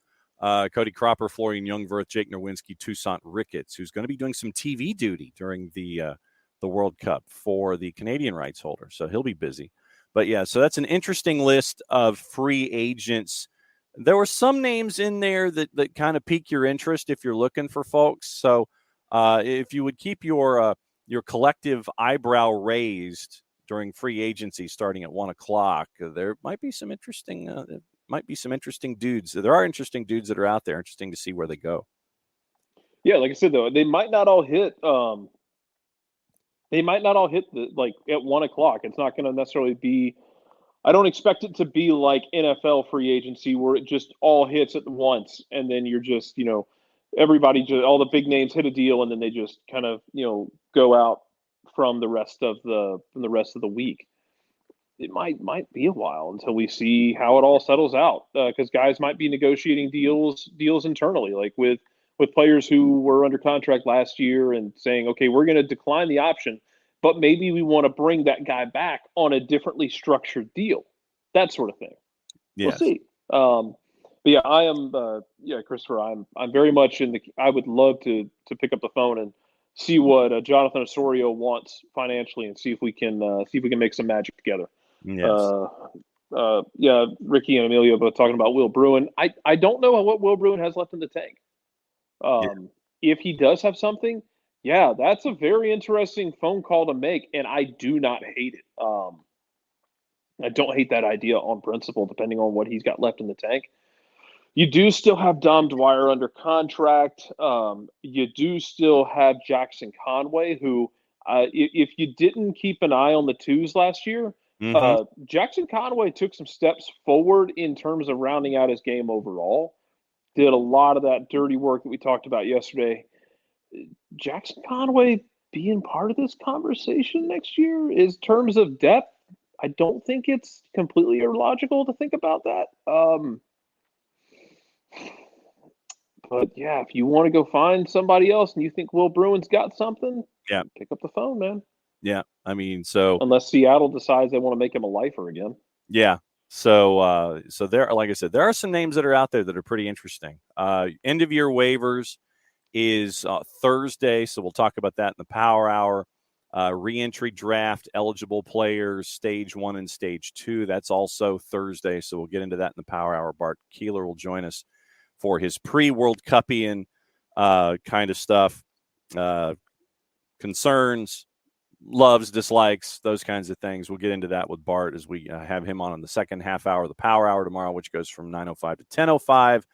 Cody Cropper, Florian Jungwirth, Jake Nerwinski, Toussaint Ricketts, who's going to be doing some TV duty during the World Cup for the Canadian rights holder. So he'll be busy. But, yeah, so that's an interesting list of free agents. There were some names in there that kind of pique your interest if you're looking for folks. So if you would keep your collective eyebrow raised during free agency starting at 1 o'clock, there might be some interesting dudes. There are interesting dudes that are out there. Interesting to see where they go.
Yeah, like I said, though, they might not all hit. They might not all hit at 1 o'clock. It's not going to necessarily be. I don't expect it to be like NFL free agency where it just all hits at once, and then you're just everybody all the big names hit a deal, and then they just kind of go out from the rest of the week. It might be a while until we see how it all settles out, because guys might be negotiating deals internally, like with players who were under contract last year and saying, okay, we're going to decline the option, but maybe we want to bring that guy back on a differently structured deal, that sort of thing. Yes. We'll see. But yeah, I am. Christopher, I'm very much in the. I would love to pick up the phone and see what Jonathan Osorio wants financially, and see if we can make some magic together.
Yes.
Ricky and Emilio both talking about Will Bruin. I don't know what Will Bruin has left in the tank. If he does have something, yeah, that's a very interesting phone call to make, and I do not hate it. I don't hate that idea on principle, depending on what he's got left in the tank. You do still have Dom Dwyer under contract. You do still have Jackson Conway, who, if you didn't keep an eye on the twos last year, Jackson Conway took some steps forward in terms of rounding out his game overall. Did a lot of that dirty work that we talked about yesterday. Jackson Conway being part of this conversation next year in terms of depth, I don't think it's completely illogical to think about that. But yeah, if you want to go find somebody else and you think Will Bruin's got something, pick up the phone, man.
Yeah, I mean, so
unless Seattle decides they want to make him a lifer again.
Yeah. So there, like I said, there are some names that are out there that are pretty interesting. End of year waivers is Thursday, so we'll talk about that in the Power Hour. Re-entry draft eligible players, stage 1 and stage 2. That's also Thursday, so we'll get into that in the Power Hour. Bart Keeler will join us for his pre-World Cupian kind of stuff, concerns, loves, dislikes, those kinds of things. We'll get into that with Bart as we have him on in the second half hour of the Power Hour tomorrow, which goes from 9:05 to 10:05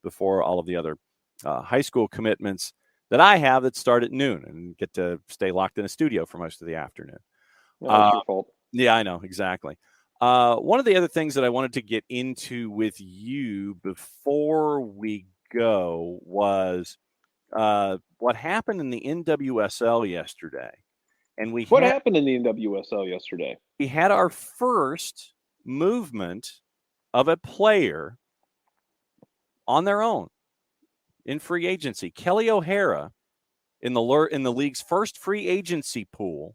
before all of the other high school commitments that I have that start at noon and get to stay locked in a studio for most of the afternoon.
That's your fault.
Yeah, I know. Exactly. One of the other things that I wanted to get into with you before we go was what happened in the NWSL yesterday. And what
happened in the NWSL yesterday?
We had our first movement of a player on their own in free agency. Kelly O'Hara in the league's first free agency pool.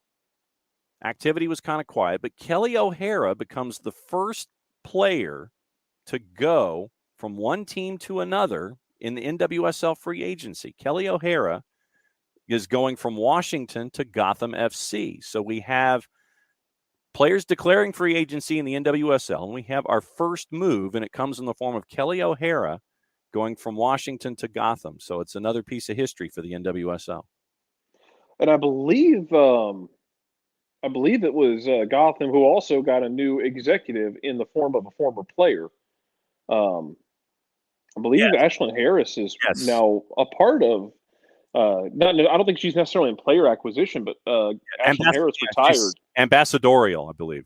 Activity was kind of quiet, but Kelly O'Hara becomes the first player to go from one team to another in the NWSL free agency. Kelly O'Hara is going from Washington to Gotham FC. So we have players declaring free agency in the NWSL, and we have our first move, and it comes in the form of Kelly O'Hara going from Washington to Gotham. So it's another piece of history for the NWSL.
And I believe it was Gotham who also got a new executive in the form of a former player. I believe
Yes.
Ashlyn Harris is
Yes.
now a part of. Not, I don't think she's necessarily in player acquisition, but Ashlyn Harris
She's
retired.
ambassadorial, I believe.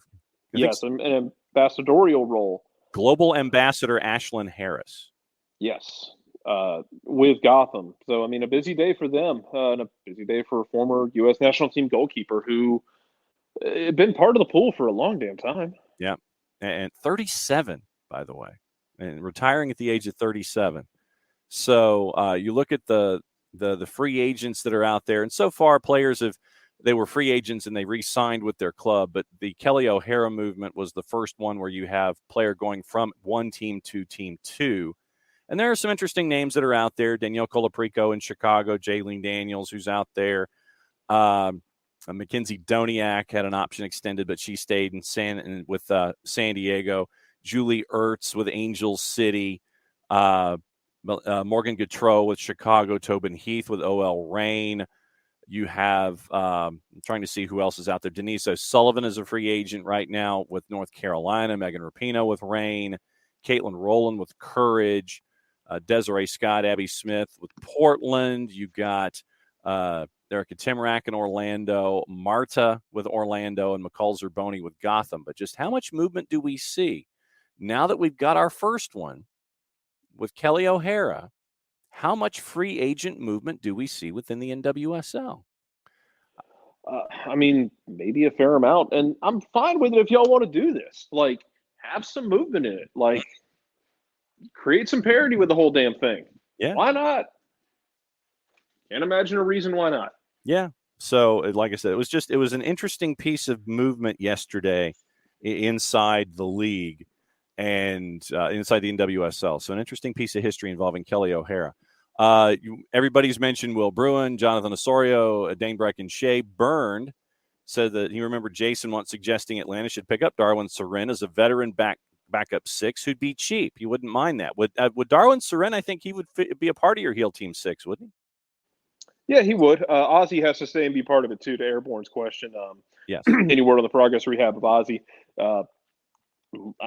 I think
Yes, an ambassadorial role.
global ambassador Ashlyn Harris.
Yes, with Gotham. So I mean, a busy day for them, and a busy day for a former U.S. national team goalkeeper who had been part of the pool for a long damn time.
Yeah, and 37, by the way, and retiring at the age of 37. So you look at the free agents that are out there, and so far players they were free agents and they re-signed with their club. But the Kelly O'Hara movement was the first one where you have player going from one team to team two. And there are some interesting names that are out there. Danielle Colaprico in Chicago, Jaylene Daniels, who's out there. Mackenzie Doniak had an option extended, but she stayed with San Diego. Julie Ertz with Angel City. Morgan Gautreau with Chicago. Tobin Heath with OL Reign. You have, I'm trying to see who else is out there. Denise O'Sullivan is a free agent right now with North Carolina. Megan Rapinoe with Reign. Caitlin Rowland with Courage. Desiree Scott, Abby Smith with Portland. You got Erica Timrack in Orlando, Marta with Orlando, and McCall Zerboni with Gotham. But just how much movement do we see now that we've got our first one with Kelly O'Hara? How much free agent movement do we see within the NWSL?
I mean, maybe a fair amount, and I'm fine with it if y'all want to do this. Like, have some movement in it. Like, create some parity with the whole damn thing.
Yeah.
Why not? Can't imagine a reason why not.
Yeah. So, like I said, it was an interesting piece of movement yesterday inside the league and inside the NWSL. So, an interesting piece of history involving Kelly O'Hara. Everybody's mentioned Will Bruin, Jonathan Osorio, Dane Brecken-Shea. Burned said that he remembered Jason once suggesting Atlanta should pick up Darwin Sorin as a veteran backup six who'd be cheap. He wouldn't mind that. Would Darwin Sorin, I think he would be a part of your heel team six, wouldn't he?
Yeah, he would. Ozzy has to stay and be part of it, too, to Airborne's question.
Yes.
Any word on the progress rehab of Ozzy? I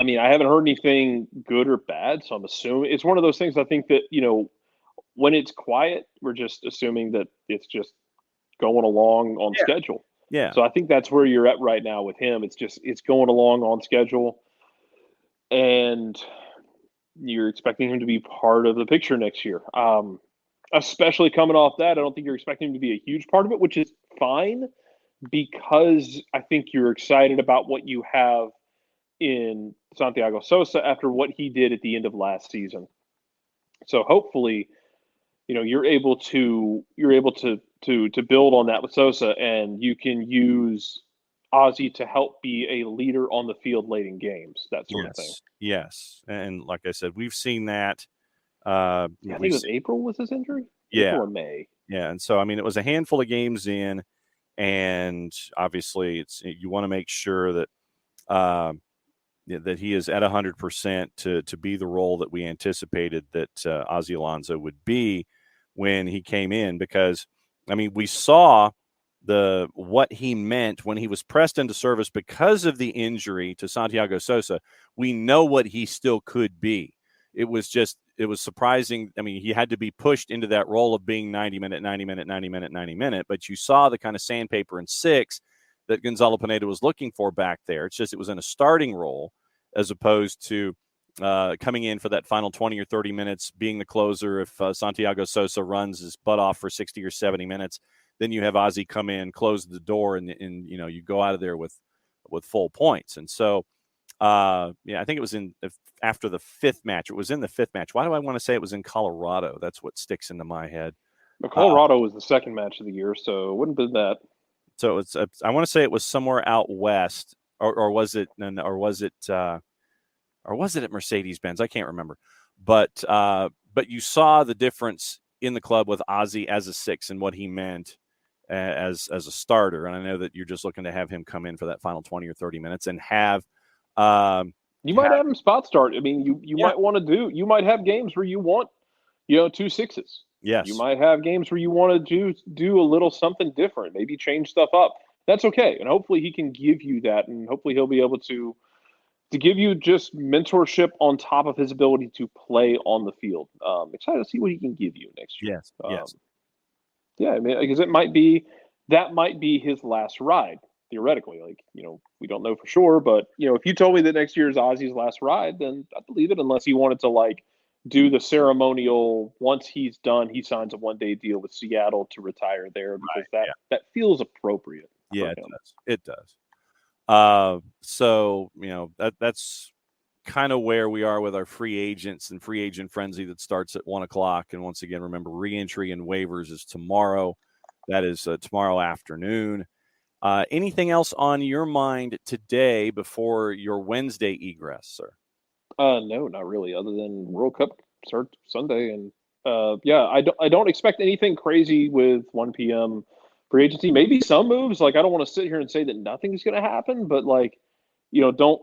mean, I haven't heard anything good or bad, so I'm assuming it's one of those things. I think that, when it's quiet, we're just assuming that it's just going along on schedule.
Yeah.
So I think that's where you're at right now with him. It's going along on schedule, and you're expecting him to be part of the picture next year. Especially coming off that, I don't think you're expecting him to be a huge part of it, which is fine because I think you're excited about what you have in Santiago Sosa after what he did at the end of last season. So hopefully, you're able to build on that with Sosa, and you can use Ozzy to help be a leader on the field late in games, that sort of thing.
Yes, and like I said, we've seen that.
I think it was April was his injury.
Yeah,
April or May.
Yeah, and so I mean, it was a handful of games in, and obviously, you want to make sure that that he is at 100% to be the role that we anticipated that Ozzy Alonso would be when he came in. Because I mean, we saw what he meant when he was pressed into service because of the injury to Santiago Sosa. We know what he still could be. It was surprising. I mean, he had to be pushed into that role of being 90-minute, but you saw the kind of sandpaper and six that Gonzalo Pineda was looking for back there. It's just it was in a starting role as opposed to coming in for that final 20 or 30 minutes, being the closer. If Santiago Sosa runs his butt off for 60 or 70 minutes, then you have Ozzy come in, close the door, and you go out of there with full points. And so, I think it was after the fifth match. It was in the fifth match. Why do I want to say it was in Colorado? That's what sticks into my head.
Colorado was the second match of the year, so it wouldn't have been that.
So I want to say it was somewhere out west, or was it at Mercedes-Benz? I can't remember. But you saw the difference in the club with Ozzy as a six and what he meant as a starter. And I know that you're just looking to have him come in for that final 20 or 30 minutes and have.
You might have him spot start. I mean, you might want to you might have games where you want, 2 sixes.
Yes.
You might have games where you want to do a little something different, maybe change stuff up. That's okay. And hopefully he can give you that, and hopefully he'll be able to to give you just mentorship on top of his ability to play on the field. Excited to see what he can give you next year.
Yes.
Yeah, I mean, because that might be his last ride theoretically. Like, we don't know for sure, but if you told me that next year is Ozzy's last ride, then I believe it. Unless he wanted to like do the ceremonial once he's done, he signs a 1-day deal with Seattle to retire there because that feels appropriate.
Yeah,
for him.
it does. So that's kind of where we are with our free agents and free agent frenzy that starts at 1:00. And once again, remember, reentry and waivers is tomorrow. That is tomorrow afternoon. Anything else on your mind today before your Wednesday egress, sir?
No, not really. Other than World Cup start Sunday, and I don't expect anything crazy with 1 p.m. free agency. Maybe some moves. Like, I don't want to sit here and say that nothing's going to happen, but like, don't.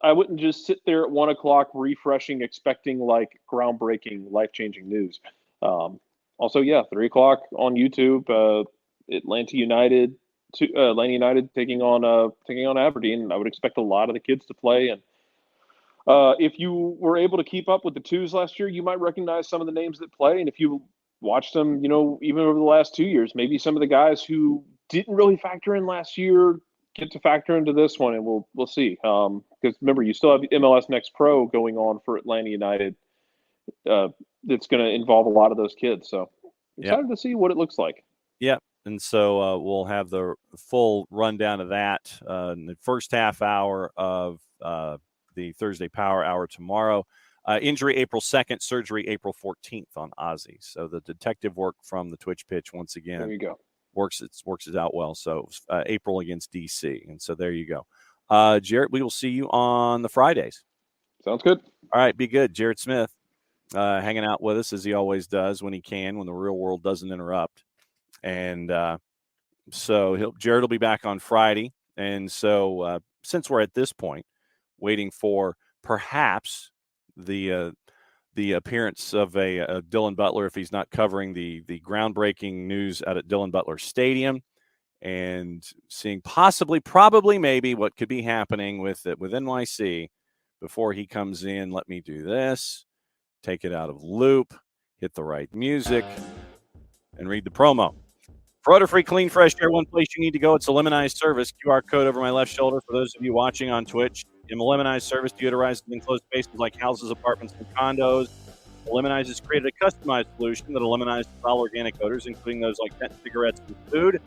I wouldn't just sit there at 1:00 refreshing, expecting like groundbreaking, life changing news. Also, 3:00 on YouTube. Atlanta United taking on Aberdeen. I would expect a lot of the kids to play, and if you were able to keep up with the twos last year, you might recognize some of the names that play. And if you watched them, even over the last 2 years, maybe some of the guys who didn't really factor in last year get to factor into this one, and we'll see. Because remember, you still have MLS Next Pro going on for Atlanta United. That's going to involve a lot of those kids. So excited to see what it looks like.
Yep. And so we'll have the full rundown of that in the first half hour of the Thursday Power Hour tomorrow. Injury April 2nd, surgery April 14th on Ozzy. So the detective work from the Twitch pitch once again.
There you go.
Works it out well. So April against DC. And so there you go. Jarrett, we will see you on the Fridays.
Sounds good.
All right, be good. Jarrett Smith hanging out with us as he always does when he can, when the real world doesn't interrupt. And so Jared will be back on Friday. And so since we're at this point, waiting for perhaps the appearance of a Dylan Butler, if he's not covering the groundbreaking news out at Dylan Butler Stadium, and seeing probably maybe what could be happening with NYC before he comes in. Let me do this, take it out of loop, hit the right music, and read the promo. For odor-free, clean, fresh air, one place you need to go. It's a Lemonized Service. QR code over my left shoulder for those of you watching on Twitch. In the Lemonized Service, deodorizes enclosed spaces like houses, apartments, and condos. Lemonize has created a customized solution that eliminates all organic odors, including those like pet cigarettes and food.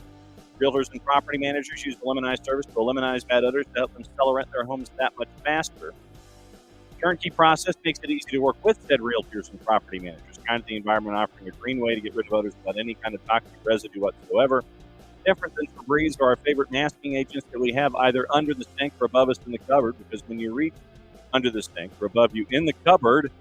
Realtors and property managers use the Lemonized Service to eliminate bad odors to help them sell or rent their homes that much faster. Turnkey process makes it easy to work with said realtors and property managers. Kind of the environment offering a green way to get rid of odors without any kind of toxic residue whatsoever. Different than Febreze or our favorite masking agents that we have either under the sink or above us in the cupboard, because when you reach under the sink or above you in the cupboard,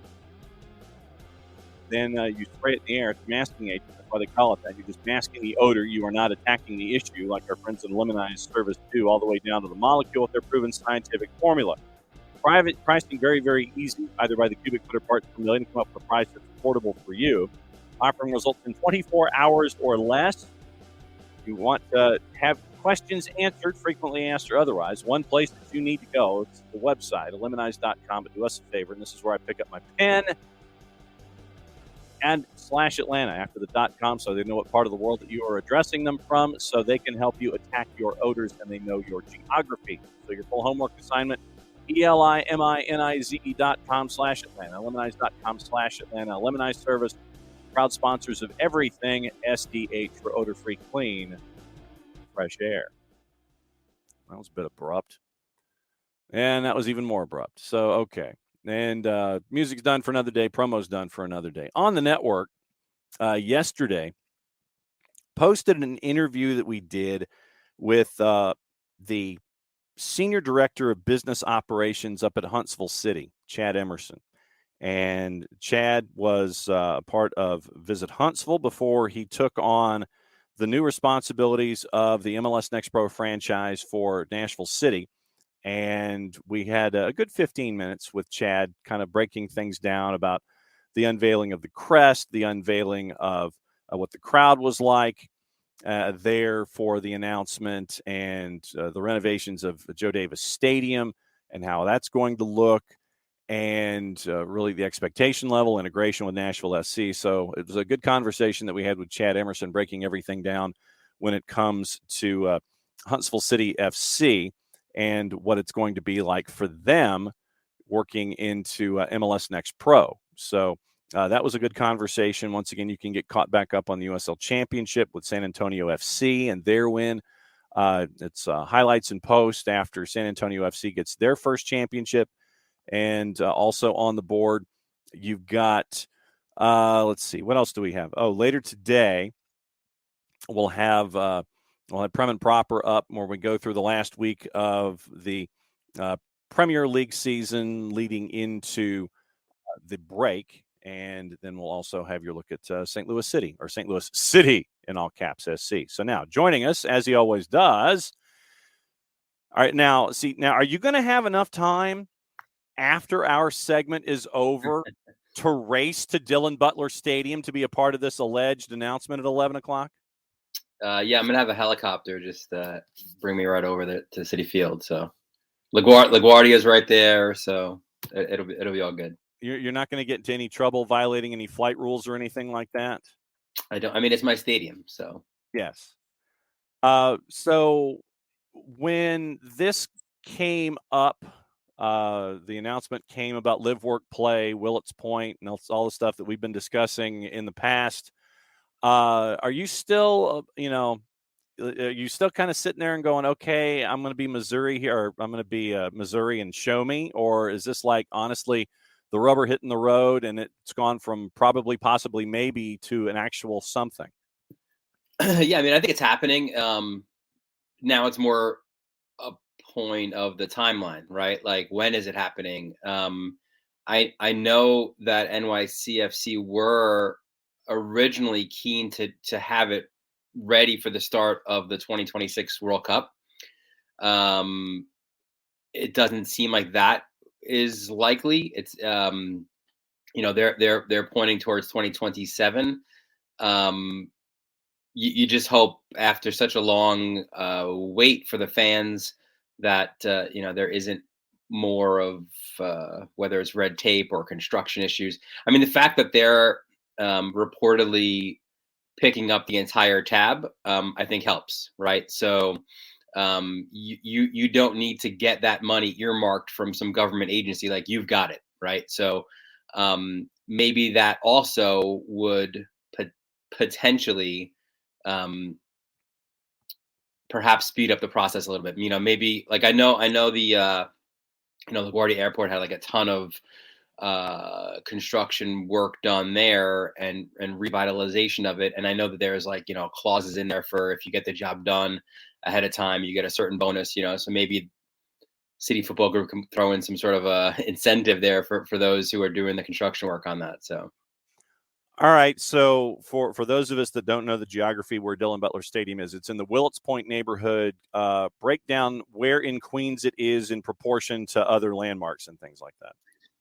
then you spray it in the air. It's a masking agent. That's why they call it that. You're just masking the odor. You are not attacking the issue like our friends in Lemonized Service do, all the way down to the molecule with their proven scientific formula. Pricing very, very easy, either by the cubic foot or parts per million, to come up with a price that's affordable for you. Offering results in 24 hours or less. You want to have questions answered, frequently asked or otherwise, one place that you need to go, it's the website, lemonize.com. But do us a favor, and this is where I pick up my pen, and /Atlanta after the .com, so they know what part of the world that you are addressing them from, so they can help you attack your odors and they know your geography. So your full homework assignment, ELIMINIZE.com/Atlanta, lemonize.com/Atlanta. Lemonize Service, proud sponsors of everything SDH for odor-free, clean, fresh air. That was a bit abrupt. And that was even more abrupt. So, okay. And music's done for another day. Promo's done for another day. On the network, yesterday, posted an interview that we did with the Senior Director of Business Operations up at Huntsville City, Chad Emerson. And Chad was part of Visit Huntsville before he took on the new responsibilities of the MLS Next Pro franchise for Nashville City. And we had a good 15 minutes with Chad kind of breaking things down about the unveiling of the crest, the unveiling of what the crowd was like there for the announcement, and the renovations of Joe Davis Stadium, and how that's going to look, and really the expectation level, integration with Nashville SC. So it was a good conversation that we had with Chad Emerson, breaking everything down when it comes to Huntsville City FC and what it's going to be like for them working into MLS Next Pro. So that was a good conversation. Once again, you can get caught back up on the USL Championship with San Antonio FC and their win. It's highlights and post after San Antonio FC gets their first championship. And also on the board, you've got, let's see, what else do we have? Oh, later today, we'll have Prem and Proper up where we go through the last week of the Premier League season leading into the break. And then we'll also have your look at St. Louis City, or St. Louis City in all caps SC. So now joining us, as he always does. All right, now, are you going to have enough time after our segment is over to race to Dillon Butler Stadium to be a part of this alleged announcement at 11 o'clock?
Yeah, I'm going to have a helicopter just bring me right over there to Citi Field. So LaGuardia's right there, so it'll be all good.
You're not going to get into any trouble violating any flight rules or anything like that?
I mean, it's my stadium, so.
Yes. So when this came up, the announcement came about live, work, play, Willets Point, and all the stuff that we've been discussing in the past. Are you still, are you still kind of sitting there and going, okay, I'm going to be Missouri here, or I'm going to be Missouri and show me? Or is this like, honestly, the rubber hitting the road and it's gone from probably, possibly, maybe to an actual something?
Yeah, I mean, I think it's happening. Now it's more a point of the timeline, right? Like, when is it happening? I know that NYCFC were originally keen to have it ready for the start of the 2026 World Cup. It doesn't seem like that is likely. It's they're pointing towards 2027. You just hope after such a long wait for the fans that there isn't more of whether it's red tape or construction issues. I mean, the fact that they're reportedly picking up the entire tab, I think helps, right? So you don't need to get that money earmarked from some government agency, like you've got it, right? So maybe that also would potentially perhaps speed up the process a little bit. Maybe like I know the LaGuardia Airport had like a ton of construction work done there and revitalization of it. And I know that there's like, clauses in there for if you get the job done ahead of time, you get a certain bonus, so maybe City Football Group can throw in some sort of incentive there for those who are doing the construction work on that. So.
All right. So for those of us that don't know the geography where Dillon Butler Stadium is, it's in the Willets Point neighborhood. Break down where in Queens it is in proportion to other landmarks and things like that.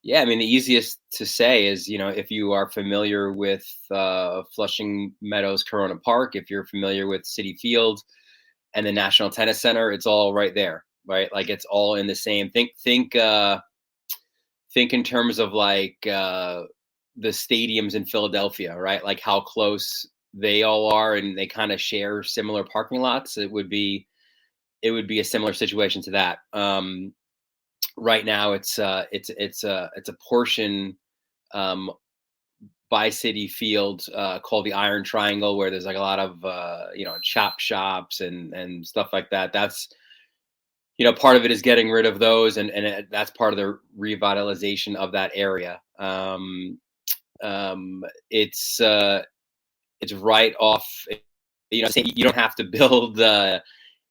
Yeah, I mean, the easiest to say is, if you are familiar with Flushing Meadows Corona Park, if you're familiar with Citi Field and the National Tennis Center, it's all right there, right? Like it's all in the same. Think in terms of like the stadiums in Philadelphia, right? Like how close they all are, and they kind of share similar parking lots. It would be a similar situation to that. Right now, it's a portion by Citi Field called the Iron Triangle, where there's like a lot of chop shops and stuff like that. That's part of it is getting rid of those, and that's part of the revitalization of that area. It's right off. You don't have to build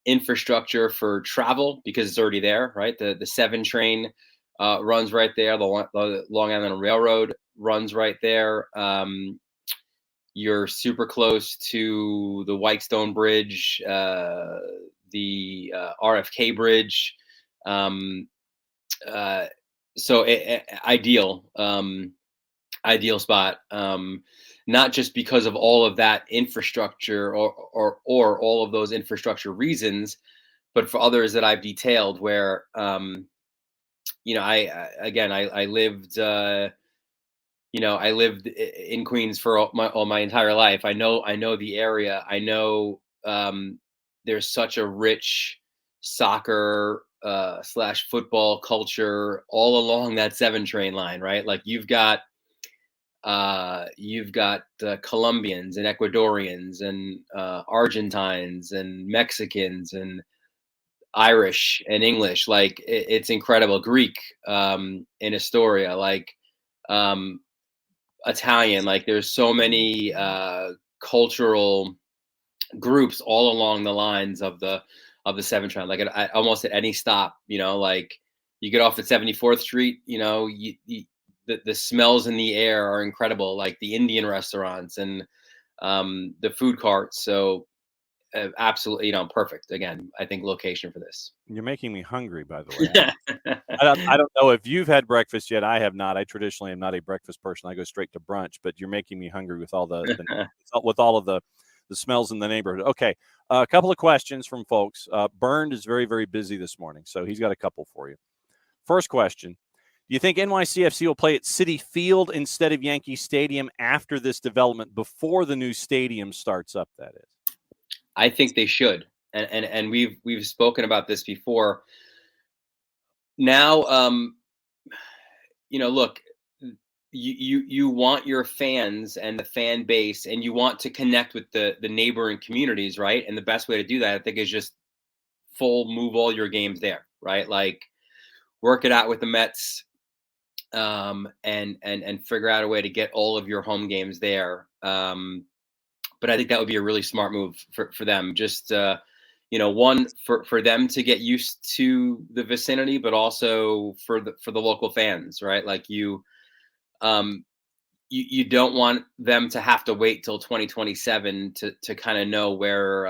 infrastructure for travel because it's already there, right? The 7 train runs right there. The Long Island Railroad runs right there. You're super close to the Whitestone Bridge, the RFK Bridge. So ideal spot. Not just because of all of that infrastructure or all of those infrastructure reasons, but for others that I've detailed where I lived, I lived in Queens for all my entire life. I know the area. I know there's such a rich soccer / football culture all along that 7 train line, right? Like you've got Colombians and Ecuadorians and Argentines and Mexicans and Irish and English. Like it's incredible. Greek in Astoria, like Italian. Like there's so many cultural groups all along the lines of the 7 train. Like almost at any stop, like you get off at 74th Street, the smells in the air are incredible, like the Indian restaurants and the food carts. So absolutely, perfect. Again, I think location for this.
You're making me hungry, by the way. I don't know if you've had breakfast yet. I have not. I traditionally am not a breakfast person. I go straight to brunch. But you're making me hungry with all with all of the smells in the neighborhood. Okay, a couple of questions from folks. Bernd is very, very busy this morning, so he's got a couple for you. First question. Do you think NYCFC will play at Citi Field instead of Yankee Stadium after this development, before the new stadium starts up, that is?
I think they should. And we've spoken about this before. Now, look, you want your fans and the fan base, and you want to connect with the neighboring communities, right? And the best way to do that, I think, is just move all your games there, right? Like work it out with the Mets, and figure out a way to get all of your home games there. But I think that would be a really smart move for them. Just one for them to get used to the vicinity, but also for the local fans, right? Like you don't want them to have to wait till 2027 to kind of know where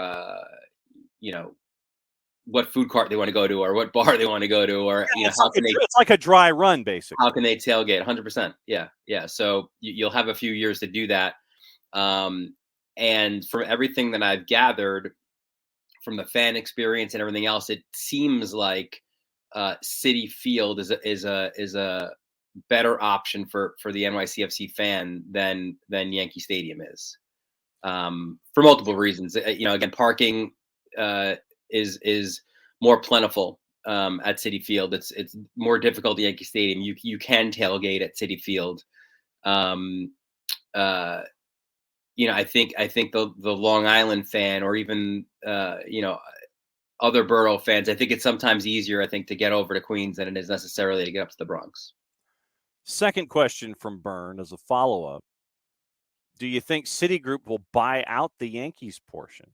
what food cart they want to go to, or what bar they want to go to, or
it's like a dry run, basically.
How can they tailgate? 100%. Yeah. So you'll have a few years to do that. And from everything that I've gathered from the fan experience and everything else, it seems like Citi Field is a better option for the NYCFC fan than Yankee Stadium is, for multiple reasons. Again, parking is more plentiful at Citi Field. It's more difficult at Yankee Stadium. You can tailgate at Citi Field. I think the Long Island fan, or even other borough fans, I think it's sometimes easier, I think, to get over to Queens than it is necessarily to get up to the Bronx.
Second question from Byrne as a follow-up. Do you think Citigroup will buy out the Yankees portion?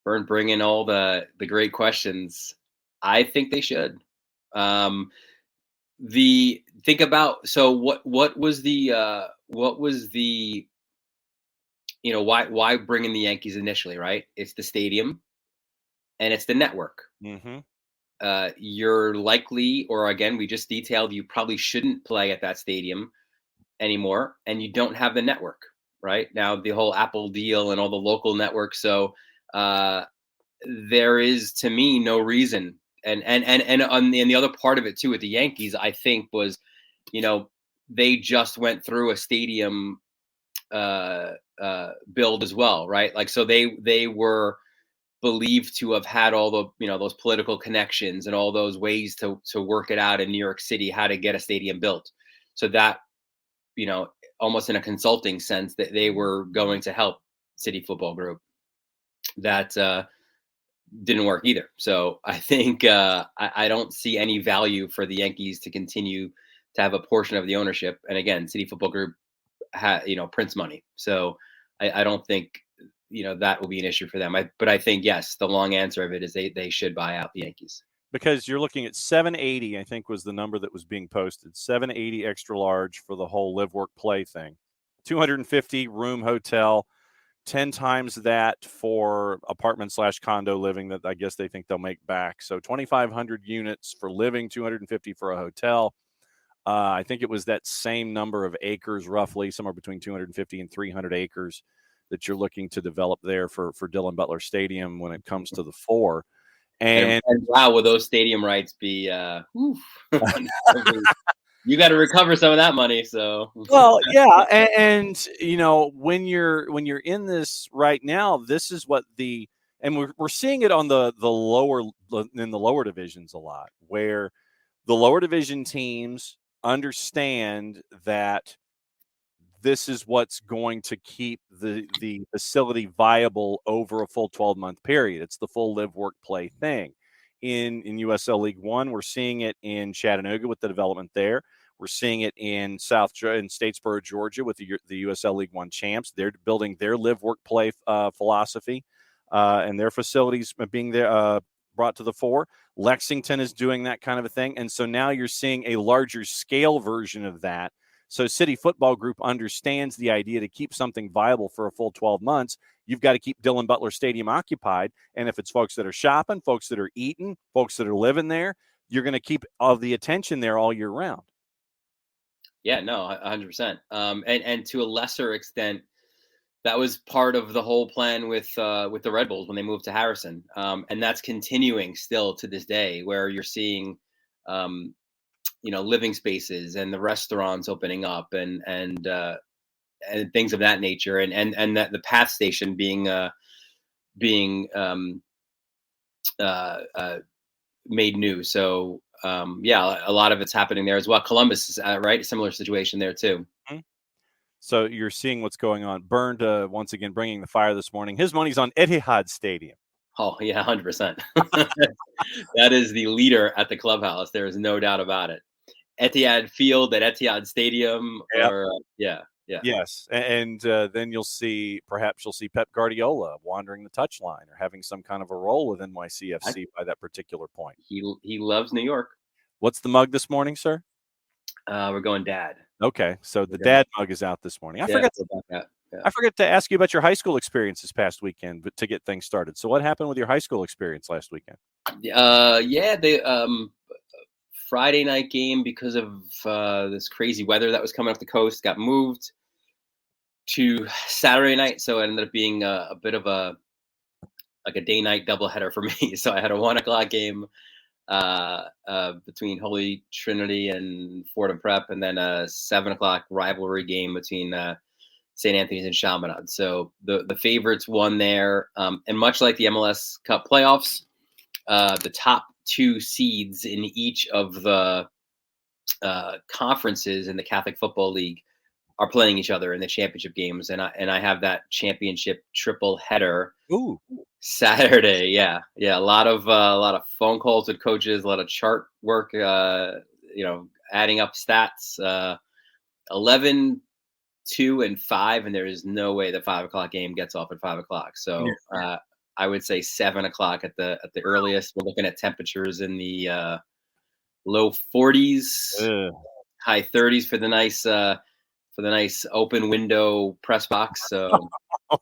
Byrne, bring in all the great questions. I think they should. What was the why bring in the Yankees initially, right? It's the stadium and it's the network.
Mm-hmm.
You're likely, or again, we just detailed, you probably shouldn't play at that stadium anymore, and you don't have the network right now, the whole Apple deal and all the local networks. So there is, to me, no reason. And the other part of it too with the Yankees, I think, was, they just went through a stadium build as well, right? Like, so they were believed to have had all the, those political connections and all those ways to work it out in New York City, how to get a stadium built. So that, almost in a consulting sense, that they were going to help Citi Football Group. That didn't work either. So I think I don't see any value for the Yankees to continue to have a portion of the ownership. And again, Citi Football Group prints money. So I don't think, that will be an issue for them. But I think, yes, the long answer of it is they should buy out the Yankees.
Because you're looking at $780, I think, was the number that was being posted. $780 extra large for the whole live, work, play thing. 250 room hotel, 10 times that for apartment/condo living that I guess they think they'll make back. So 2,500 units for living, 250 for a hotel. I think it was that same number of acres, roughly somewhere between 250 and 300 acres that you're looking to develop there for Dillon Butler Stadium when it comes to the 4. And
wow, will those stadium rights be? You got to recover some of that money. So
well, yeah, and you know, when you're in this right now, this is what and we're seeing it on the lower in the lower divisions a lot, where the lower division teams understand that this is what's going to keep the facility viable over a full 12-month period. It's the full live, work, play thing. In USL League One, we're seeing it in Chattanooga with the development there. We're seeing it in Statesboro, Georgia, with the USL League One champs. They're building their live, work, play philosophy, and their facilities being there brought to the fore. Lexington is doing that kind of a thing, and so now you're seeing a larger scale version of that. So City Football Group understands the idea to keep something viable for a full 12 months. You've got to keep Dillon Butler Stadium occupied, and if it's folks that are shopping, folks that are eating, folks that are living there, you're going to keep all the attention there all year round.
Yeah, no, 100%. And to a lesser extent, that was part of the whole plan with the Red Bulls when they moved to Harrison, and that's continuing still to this day, where you're seeing, living spaces and the restaurants opening up and things of that nature, and that the PATH station being made new. So a lot of it's happening there as well. Columbus is right, similar situation there too.
Mm-hmm. So you're seeing what's going on. Burned once again bringing the fire this morning. His money's on Etihad Stadium.
Oh yeah, 100%. That is the leader at the clubhouse. There is no doubt about it. Etihad Field at Etihad Stadium, or
Yes, and then perhaps you'll see Pep Guardiola wandering the touchline or having some kind of a role with NYCFC by that particular point.
He loves New York.
What's the mug this morning, sir?
We're going Dad.
Okay, so the Dad mug is out this morning. I forgot to ask you about your high school experience this past weekend, but to get things started. So what happened with your high school experience last weekend?
The Friday night game, because of this crazy weather that was coming off the coast, got moved to Saturday night. So it ended up being a bit of a day-night doubleheader for me. So I had a 1:00 game between Holy Trinity and Fordham Prep, and then a 7:00 rivalry game between St. Anthony's and Chaminade. So the favorites won there, and much like the MLS Cup playoffs, the top two seeds in each of the conferences in the Catholic Football League are playing each other in the championship games, and I have that championship triple header.
Ooh.
Saturday. Yeah. A lot of phone calls with coaches, a lot of chart work, adding up stats, 11, 2, and 5, and there is no way the 5:00 game gets off at 5:00. So I would say 7:00 at the earliest. We're looking at temperatures in the low 40s, high 30s for the nice open window press box. So
are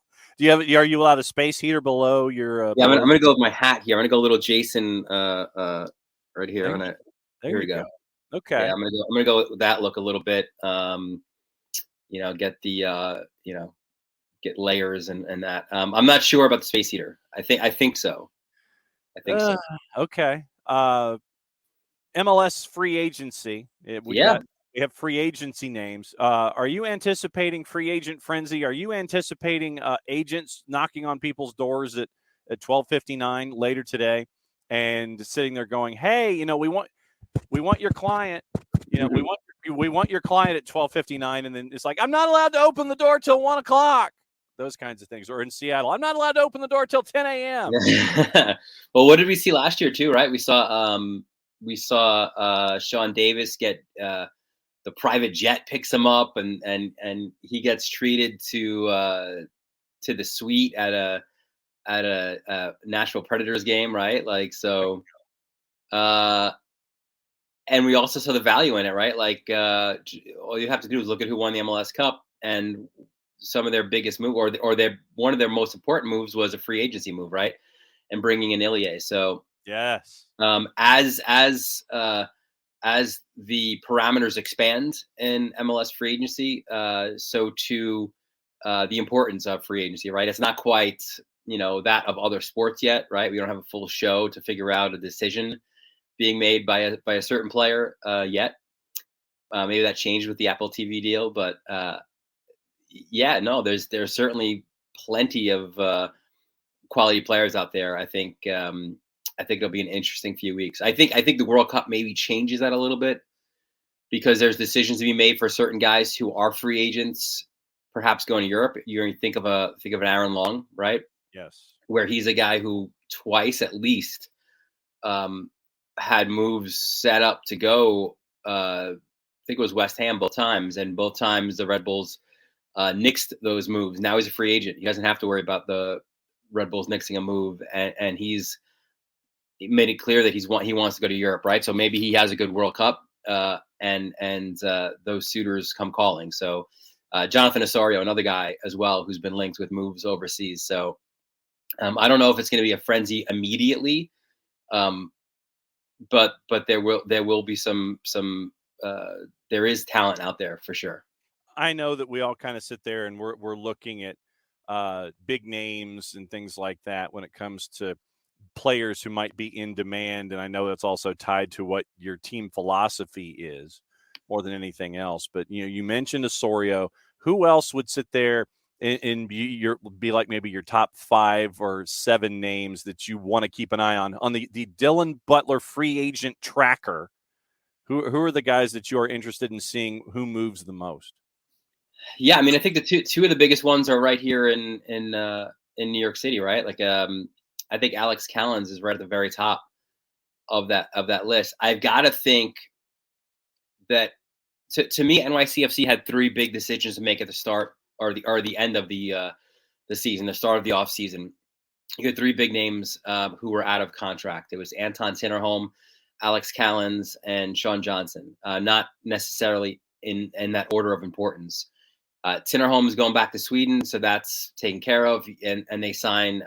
you allowed a space heater below your?
I'm gonna go with my hat here. I'm gonna go a little Jason right here.
There we go. Okay.
Yeah, I'm gonna go with that look a little bit. Get the get layers and that. I'm not sure about the space heater. I think so. So.
Okay. MLS free agency. We have free agency names. Are you anticipating free agent frenzy? Are you anticipating agents knocking on people's doors at 12:59 later today and sitting there going, "Hey, we want your client. We want your client at 12:59," and then it's like, "I'm not allowed to open the door till 1:00." Those kinds of things. Or in Seattle, "I'm not allowed to open the door till 10 a.m.
Well, what did we see last year too? Right, we saw Sean Davis get. The private jet picks him up, and he gets treated to the suite at a Nashville Predators game, right? Like so, and we also saw the value in it, right? Like all you have to do is look at who won the MLS Cup, and some of their biggest move, or one of their most important moves was a free agency move, right? And bringing in Ilie. So
yes,
as the parameters expand in MLS free agency, so too the importance of free agency, right? It's not quite that of other sports yet, right? We don't have a full show to figure out a decision being made by a certain player yet. Maybe that changed with the Apple TV deal, but there's certainly plenty of quality players out there. I think it'll be an interesting few weeks. I think the World Cup maybe changes that a little bit, because there's decisions to be made for certain guys who are free agents, perhaps going to Europe. You think of an Aaron Long, right?
Yes.
Where he's a guy who twice at least had moves set up to go. I think it was West Ham both times, and both times the Red Bulls nixed those moves. Now he's a free agent. He doesn't have to worry about the Red Bulls nixing a move, and he made it clear that he wants to go to Europe, right? So maybe he has a good World Cup, and those suitors come calling. So Jonathan Osorio, another guy as well, who's been linked with moves overseas. So I don't know if it's going to be a frenzy immediately, but there will be some there is talent out there for sure.
I know that we all kind of sit there and we're looking at big names and things like that when it comes to players who might be in demand. And I know that's also tied to what your team philosophy is more than anything else. But, you mentioned Osorio. Who else would sit there and be like maybe your top 5 or 7 names that you want to keep an eye on the Dylan Butler free agent tracker? Who are the guys that you're interested in seeing who moves the most?
Yeah, I mean, I think the two of the biggest ones are right here in New York City, right? Like, I think Alex Callens is right at the very top of that list. I've got to think that to me, NYCFC had 3 big decisions to make at the start or the end of the season, the start of the off season. You had 3 big names who were out of contract. It was Anton Tinnerholm, Alex Callens, and Sean Johnson. Not necessarily in that order of importance. Tinnerholm is going back to Sweden, so that's taken care of, and they sign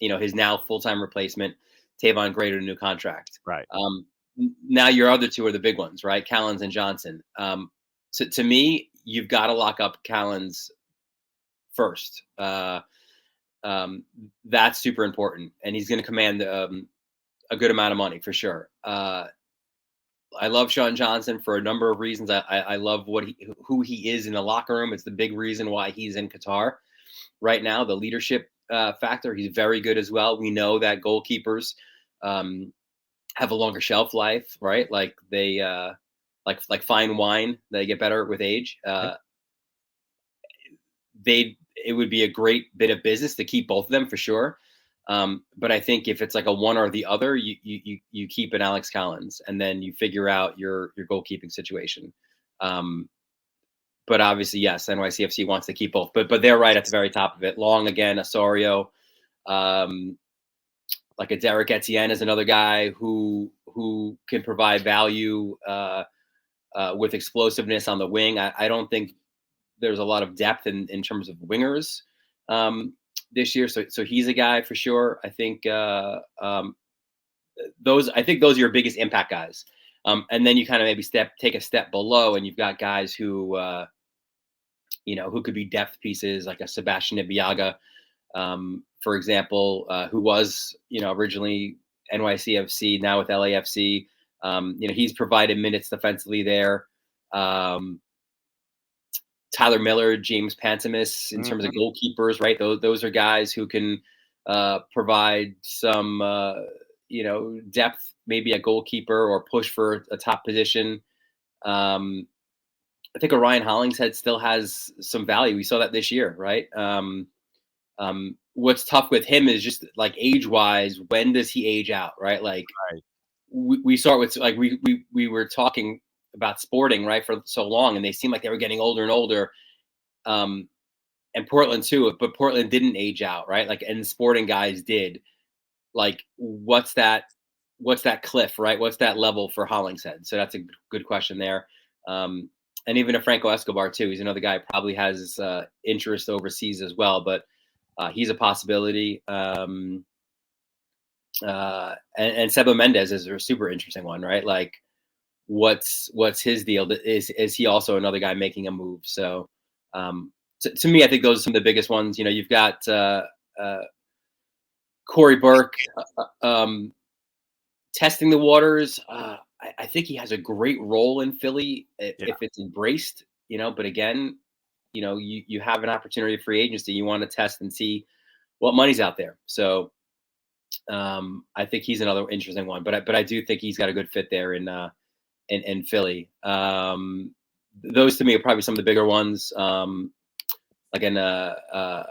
his now full-time replacement, Tavon Gray, to a new contract.
Right.
Now your other 2 are the big ones, right? Callens and Johnson. To me, you've got to lock up Callens first. That's super important, and he's going to command a good amount of money for sure. I love Sean Johnson for a number of reasons. I love who he is in the locker room. It's the big reason why he's in Qatar right now. The leadership factor. He's very good as well. We know that goalkeepers have a longer shelf life, right? Like they like fine wine, they get better with age. It would be a great bit of business to keep both of them for sure. But I think if it's like a one or the other, you keep an Alex Callens, and then you figure out your goalkeeping situation. But obviously, yes, NYCFC wants to keep both, but they're right at the very top of it. Long again, Osorio, like a Derek Etienne is another guy who can provide value with explosiveness on the wing. I don't think there's a lot of depth in terms of wingers this year, so he's a guy for sure. I think those are your biggest impact guys, and then you kind of maybe take a step below, and you've got guys who who could be depth pieces, like a Sebastian Ibeagha, for example, who was originally NYCFC, now with LAFC. He's provided minutes defensively there. Tyler Miller, James Pantemis, in terms of goalkeepers, right? Those are guys who can provide some depth, maybe a goalkeeper, or push for a top position. I think Orion Hollingshead still has some value. We saw that this year, right? What's tough with him is just like age-wise, when does he age out, right? Like we start with, like, we were talking about Sporting, right, for so long, and they seemed like they were getting older and older. And Portland too, but Portland didn't age out, right? Like, and Sporting guys did. Like, what's that cliff, right? What's that level for Hollingshead? So that's a good question there. And even a Franco Escobar too. He's another guy who probably has interest overseas as well, but he's a possibility. And Seba Mendes is a super interesting one, right? Like, what's his deal? Is he also another guy making a move? So to me, I think those are some of the biggest ones. You've got Corey Burke, testing the waters. I think he has a great role in Philly if it's embraced, but again, you have an opportunity of free agency. You want to test and see what money's out there. So I think he's another interesting one, but I do think he's got a good fit there in Philly. Those to me are probably some of the bigger ones. Again, Eric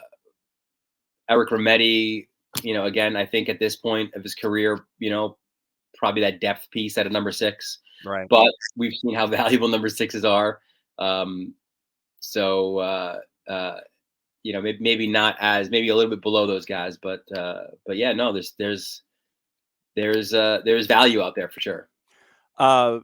Remedi, again, I think at this point of his career, probably that depth piece at a number 6.
Right.
But we've seen how valuable number 6s are. Maybe not as, maybe a little bit below those guys, but yeah, no, there's value out there for sure.
I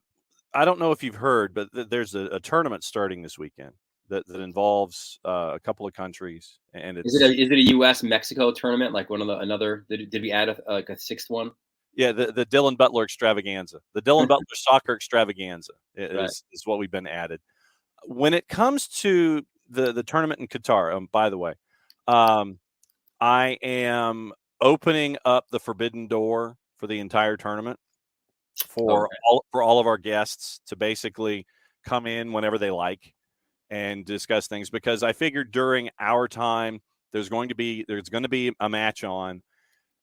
don't know if you've heard, but there's a tournament starting this weekend that involves a couple of countries, and
is it a U.S. Mexico tournament, like another? Did we add a 6th one?
Yeah, the Dylan Butler extravaganza, the Dylan Butler soccer extravaganza is what we've been added. When it comes to the tournament in Qatar, by the way, I am opening up the forbidden door for the entire tournament for all of our guests to basically come in whenever they like and discuss things, because I figured during our time there's going to be a match on,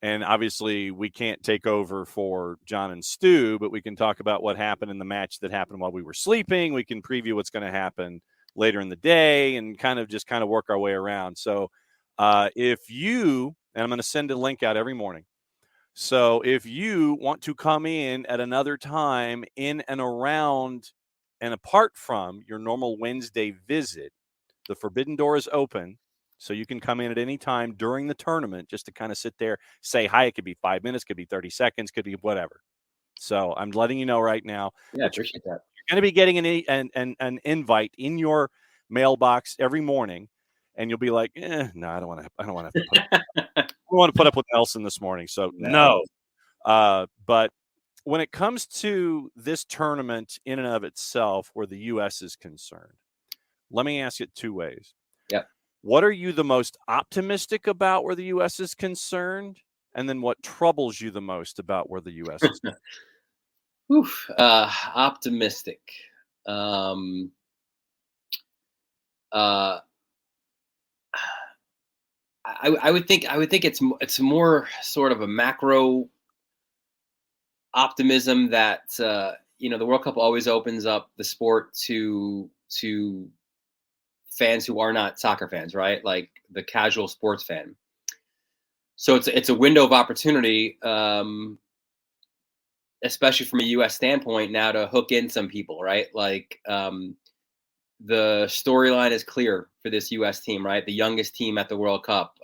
and obviously we can't take over for John and Stu, but we can talk about what happened in the match that happened while we were sleeping. We can preview what's going to happen later in the day and kind of work our way around. So if you, and I'm going to send a link out every morning. So if you want to come in at another time in and around and apart from your normal Wednesday visit, the forbidden door is open. So you can come in at any time during the tournament just to kind of sit there, say hi. It could be 5 minutes, could be 30 seconds, could be whatever. So I'm letting you know right now.
Yeah, I appreciate that.
You're going to be getting an invite in your mailbox every morning, and you'll be like, no, I don't want to put up with Nelson this morning. So no. But when it comes to this tournament in and of itself, where the U.S. is concerned, let me ask it 2 ways.
Yep.
What are you the most optimistic about where the U.S. is concerned? And then what troubles you the most about where the U.S. is concerned?
Optimistic. I would think it's more sort of a macro optimism that the World Cup always opens up the sport to fans who are not soccer fans, right? Like the casual sports fan. So it's a window of opportunity, especially from a U.S. standpoint now, to hook in some people, right? Like the storyline is clear for this U.S. team, right? The youngest team at the World Cup.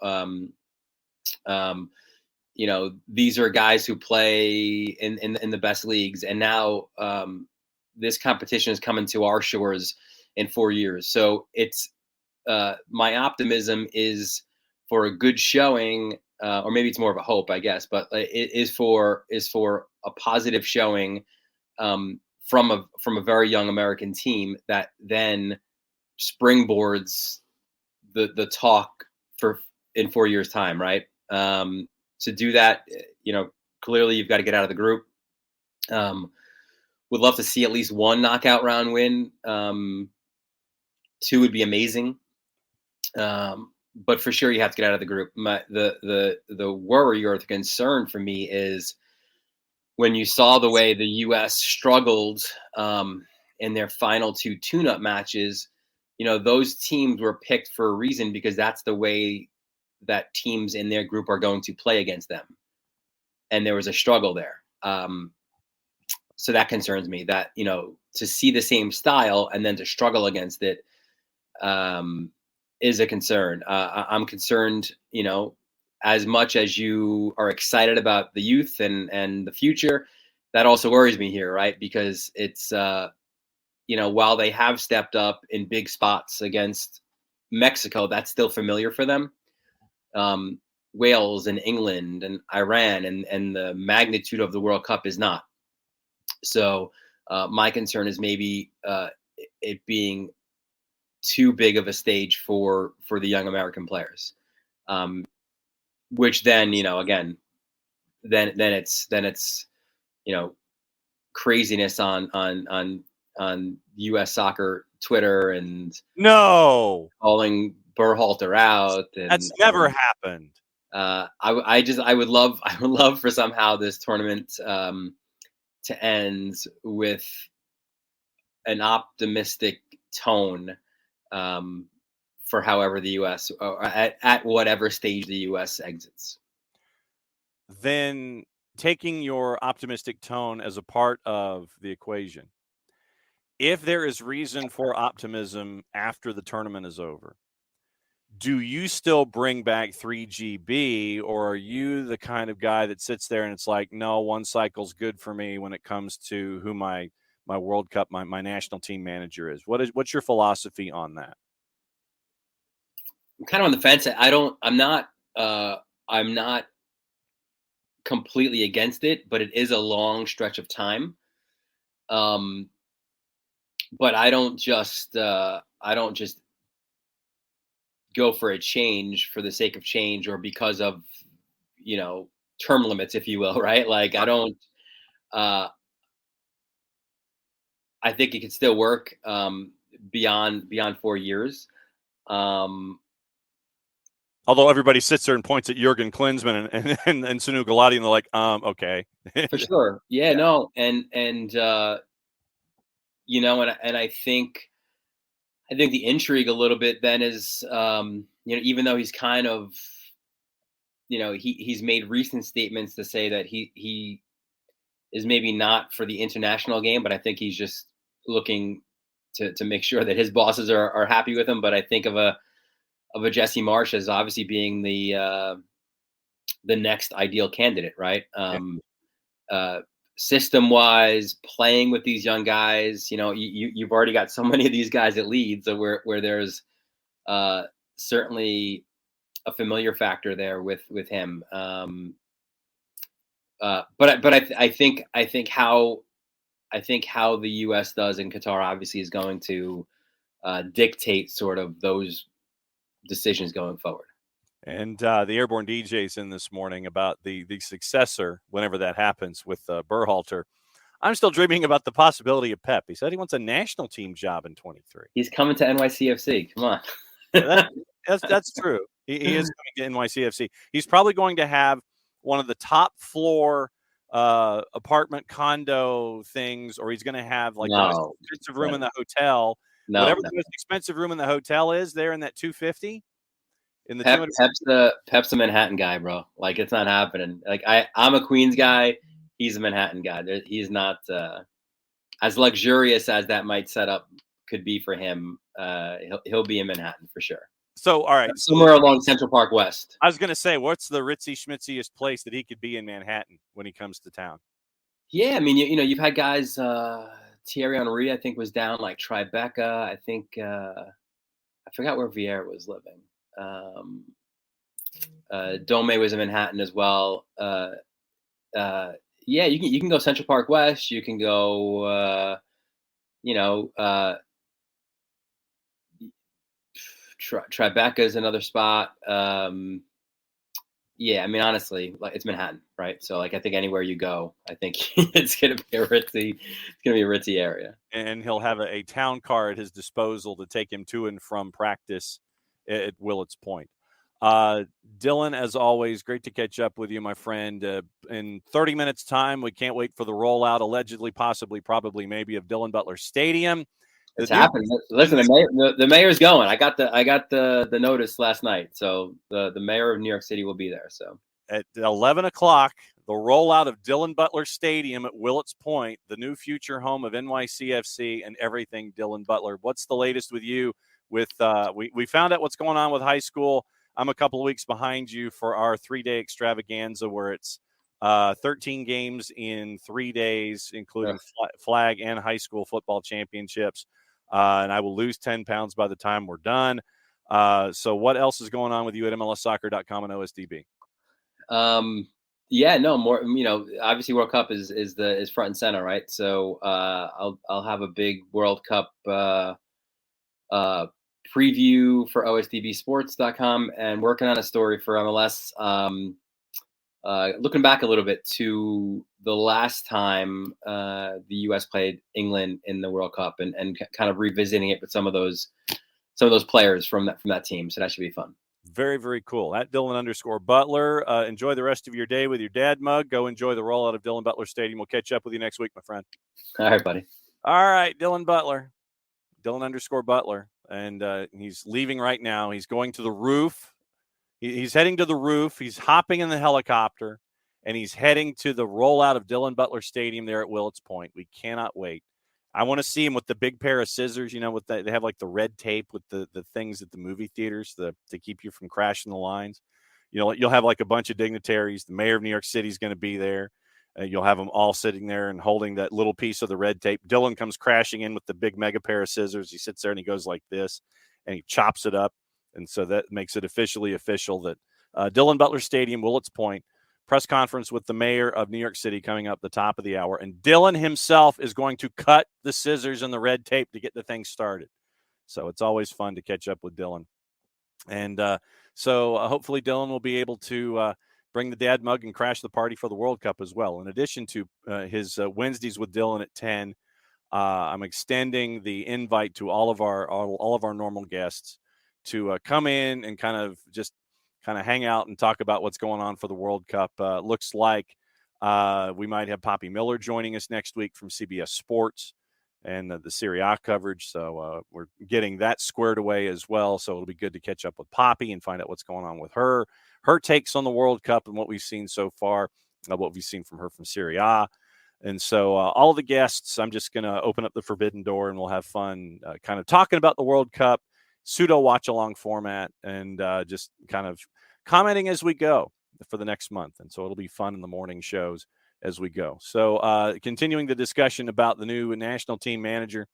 These are guys who play in the best leagues, and now this competition is coming to our shores in 4 years. So it's my optimism is for a good showing, or maybe it's more of a hope, I guess, but it is for a positive showing from a very young American team that then springboards the talk for in 4 years' time, right? To do that, clearly you've got to get out of the group. Would love to see at least one knockout round win. 2 would be amazing. But for sure you have to get out of the group. The worry or the concern for me is when you saw the way the U.S. struggled in their final 2 tune-up matches, those teams were picked for a reason, because that's the way that teams in their group are going to play against them. And there was a struggle there. So that concerns me, that, to see the same style and then to struggle against it is a concern. I'm concerned, as much as you are excited about the youth and the future, that also worries me here, right? Because it's, while they have stepped up in big spots against Mexico, that's still familiar for them. Wales and England and Iran and the magnitude of the World Cup is not. So my concern is maybe it being too big of a stage for the young American players. which then, again, then it's craziness on U.S. soccer Twitter and
No,
calling Berhalter out,
that's
and
never happened.
I would love for somehow this tournament to end with an optimistic tone for however the U.S. or at whatever stage the U.S. exits.
Then taking your optimistic tone as a part of the equation, if there is reason for optimism after the tournament is over, do you still bring back 3GB, or are you the kind of guy that sits there and it's like, no, one cycle's good for me when it comes to who my World Cup, my national team manager is? What's your philosophy on that?
I'm kind of on the fence. I'm not completely against it, but it is a long stretch of time. But I don't just go for a change for the sake of change, or because of term limits, if you will, right? Like I don't. I think it could still work beyond 4 years.
Although everybody sits there and points at Jurgen Klinsmann and Sanu Galati, and they're like, okay.
For sure. Yeah, no. And I think the intrigue a little bit then is, even though he's kind of, he's made recent statements to say that he is maybe not for the international game, but I think he's just looking to make sure that his bosses are happy with him. But I think of a Jesse Marsch as obviously being the next ideal candidate, right? System wise, playing with these young guys, you've already got so many of these guys at Leeds, so where there's certainly a familiar factor there with him. But I think how the U.S. does in Qatar obviously is going to dictate sort of those decisions going forward.
And the Airborne DJ's in this morning about the successor, whenever that happens, with Berhalter. I'm still dreaming about the possibility of Pep. He said he wants a national team job in 23.
He's coming to NYCFC. Come on.
That's true. He is coming to NYCFC. He's probably going to have one of the top floor apartment condo things, or he's going to have like the most expensive room in the hotel. Whatever the most expensive room in the hotel is, there in that 250. In the
Pep's a Manhattan guy, bro. Like, it's not happening. Like, I'm a Queens guy. He's a Manhattan guy. He's not as luxurious as that might set up could be for him. He'll be in Manhattan for sure.
So, all right,
somewhere along Central Park West.
I was going to say, what's the ritzy schmitziest place that he could be in Manhattan when he comes to town?
Yeah, I mean, you've had guys. Thierry Henry, I think, was down like Tribeca. I think I forgot where Vieira was living. Dome was in Manhattan as well. Yeah, you can go Central Park West. You can go, Tribeca is another spot. Yeah, I mean, honestly, like, it's Manhattan, right? So, like, I think anywhere you go, I think it's gonna be a ritzy area.
And he'll have a town car at his disposal to take him to and from practice at Willets Point. Dylan, as always, great to catch up with you, my friend. In 30 minutes' time, we can't wait for the rollout, allegedly, possibly, probably, maybe, of Dylan Butler Stadium.
It's happening. Listen, the mayor's going. I got the notice last night, so the mayor of New York City will be there. So
at 11 o'clock, the rollout of Dylan Butler Stadium at Willets Point, the new future home of NYCFC and everything Dylan Butler. What's the latest with you? With we found out what's going on with high school. I'm a couple of weeks behind you for our 3-day extravaganza where it's 13 games in 3 days, including flag and high school football championships. And I will lose 10 pounds by the time we're done. So what else is going on with you at MLSsoccer.com and OSDB?
Yeah, no more. Obviously World Cup is front and center, right? So I'll have a big World Cup preview for OSDBSports.com and working on a story for MLS. Looking back a little bit to the last time the U.S. played England in the World Cup and kind of revisiting it with some of those players from that team. So that should be fun.
Very, very cool. At Dylan_Butler. Enjoy the rest of your day with your dad mug. Go enjoy the rollout of Dylan Butler Stadium. We'll catch up with you next week, my friend.
All right, buddy.
All right, Dylan Butler. Dylan_Butler. And he's leaving right now. He's going to the roof. He's heading to the roof. He's hopping in the helicopter. And he's heading to the rollout of Dylan Butler Stadium there at Willets Point. We cannot wait. I want to see him with the big pair of scissors, with they have like the red tape with the things at the movie theaters to keep you from crashing the lines. You'll have like a bunch of dignitaries. The mayor of New York City is going to be there. You'll have them all sitting there and holding that little piece of the red tape. Dylan comes crashing in with the big mega pair of scissors. He sits there and he goes like this, and he chops it up. And so that makes it officially official that Dylan Butler Stadium, Willets Point, press conference with the mayor of New York City coming up the top of the hour. And Dylan himself is going to cut the scissors and the red tape to get the thing started. So it's always fun to catch up with Dylan. And so hopefully Dylan will be able to bring the dad mug and crash the party for the World Cup as well. In addition to his Wednesdays with Dylan at 10, I'm extending the invite to all of our normal guests to come in and kind of hang out and talk about what's going on for the World Cup. Looks like we might have Poppy Miller joining us next week from CBS Sports and the Serie A coverage. So we're getting that squared away as well. So it'll be good to catch up with Poppy and find out what's going on with her takes on the World Cup and what we've seen so far, what we've seen from her from Serie A. And so all of the guests, I'm just going to open up the forbidden door and we'll have fun kind of talking about the World Cup, pseudo watch-along format, and just kind of commenting as we go for the next month. And so it'll be fun in the morning shows as we go. So continuing the discussion about the new national team manager,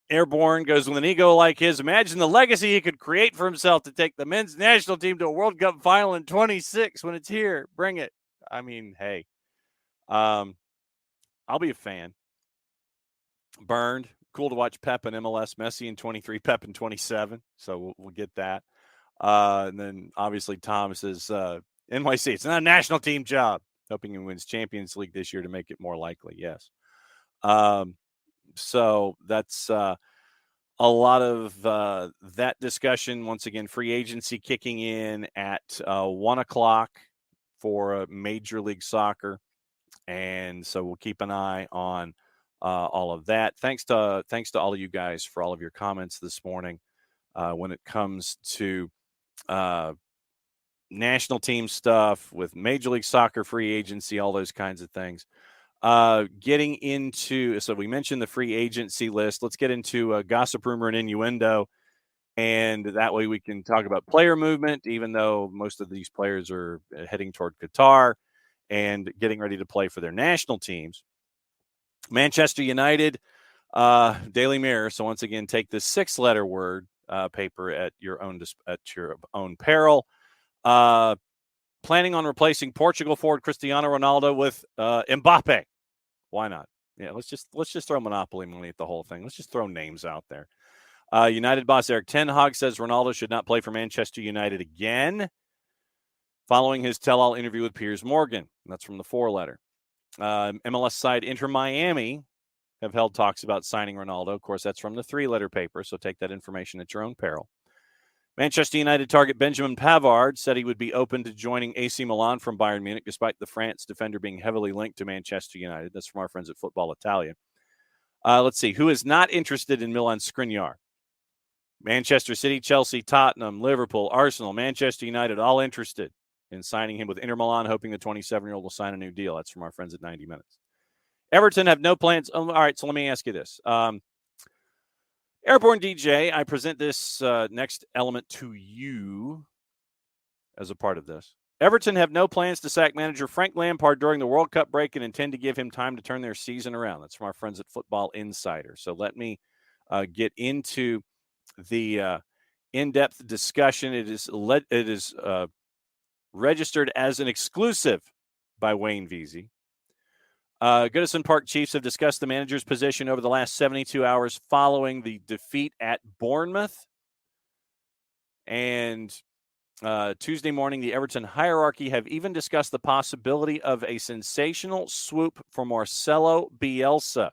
Airborne goes, with an ego like his, imagine the legacy he could create for himself to take the men's national team to a World Cup final in 26 when it's here. Bring it. I mean, hey, I'll be a fan. Burned. Cool to watch Pep and MLS. Messi in 23, Pep in 27. So we'll get that. And then obviously Tom says, NYC, it's not a national team job. Hoping he wins Champions League this year to make it more likely. Yes. So that's a lot of that discussion. Once again, free agency kicking in at 1 o'clock for Major League Soccer. And so we'll keep an eye on all of that. Thanks to all of you guys for all of your comments this morning when it comes to national team stuff with Major League Soccer free agency, all those kinds of things. Getting into, so we mentioned the free agency list. Let's get into gossip, rumor, and innuendo. And that way we can talk about player movement, even though most of these players are heading toward Qatar and getting ready to play for their national teams. Manchester United, Daily Mirror. So once again, take this 6-letter word paper at your own peril. Planning on replacing Portugal forward Cristiano Ronaldo with Mbappe. Why not? Yeah, let's just throw monopoly money at the whole thing. Let's just throw names out there. United boss Eric Ten Hag says Ronaldo should not play for Manchester United again following his tell-all interview with Piers Morgan. That's from the 4-letter. MLS side Inter Miami have held talks about signing Ronaldo. Of course, that's from the 3-letter paper, so take that information at your own peril. Manchester United target Benjamin Pavard said he would be open to joining AC Milan from Bayern Munich, despite the France defender being heavily linked to Manchester United. That's from our friends at Football Italia. Let's see. Who is not interested in Milan Skriniar? Manchester City, Chelsea, Tottenham, Liverpool, Arsenal, Manchester United, all interested in signing him with Inter Milan, hoping the 27-year-old will sign a new deal. That's from our friends at 90 Minutes. Everton have no plans. All right, so let me ask you this. Airborne DJ, I present this next element to you as a part of this. Everton have no plans to sack manager Frank Lampard during the World Cup break and intend to give him time to turn their season around. That's from our friends at Football Insider. So let me get into the in-depth discussion. It is registered as an exclusive by Wayne Veazey. Goodison Park Chiefs have discussed the manager's position over the last 72 hours following the defeat at Bournemouth. And Tuesday morning, the Everton hierarchy have even discussed the possibility of a sensational swoop for Marcelo Bielsa.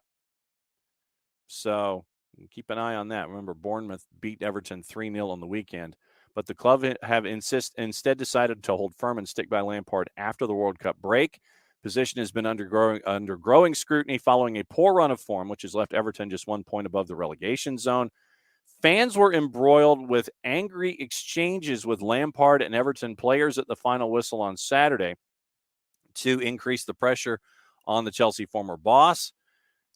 So keep an eye on that. Remember, Bournemouth beat Everton 3-0 on the weekend. But the club have instead decided to hold firm and stick by Lampard after the World Cup break. Position has been under growing scrutiny following a poor run of form, which has left Everton just 1 point above the relegation zone. Fans were embroiled with angry exchanges with Lampard and Everton players at the final whistle on Saturday to increase the pressure on the Chelsea former boss.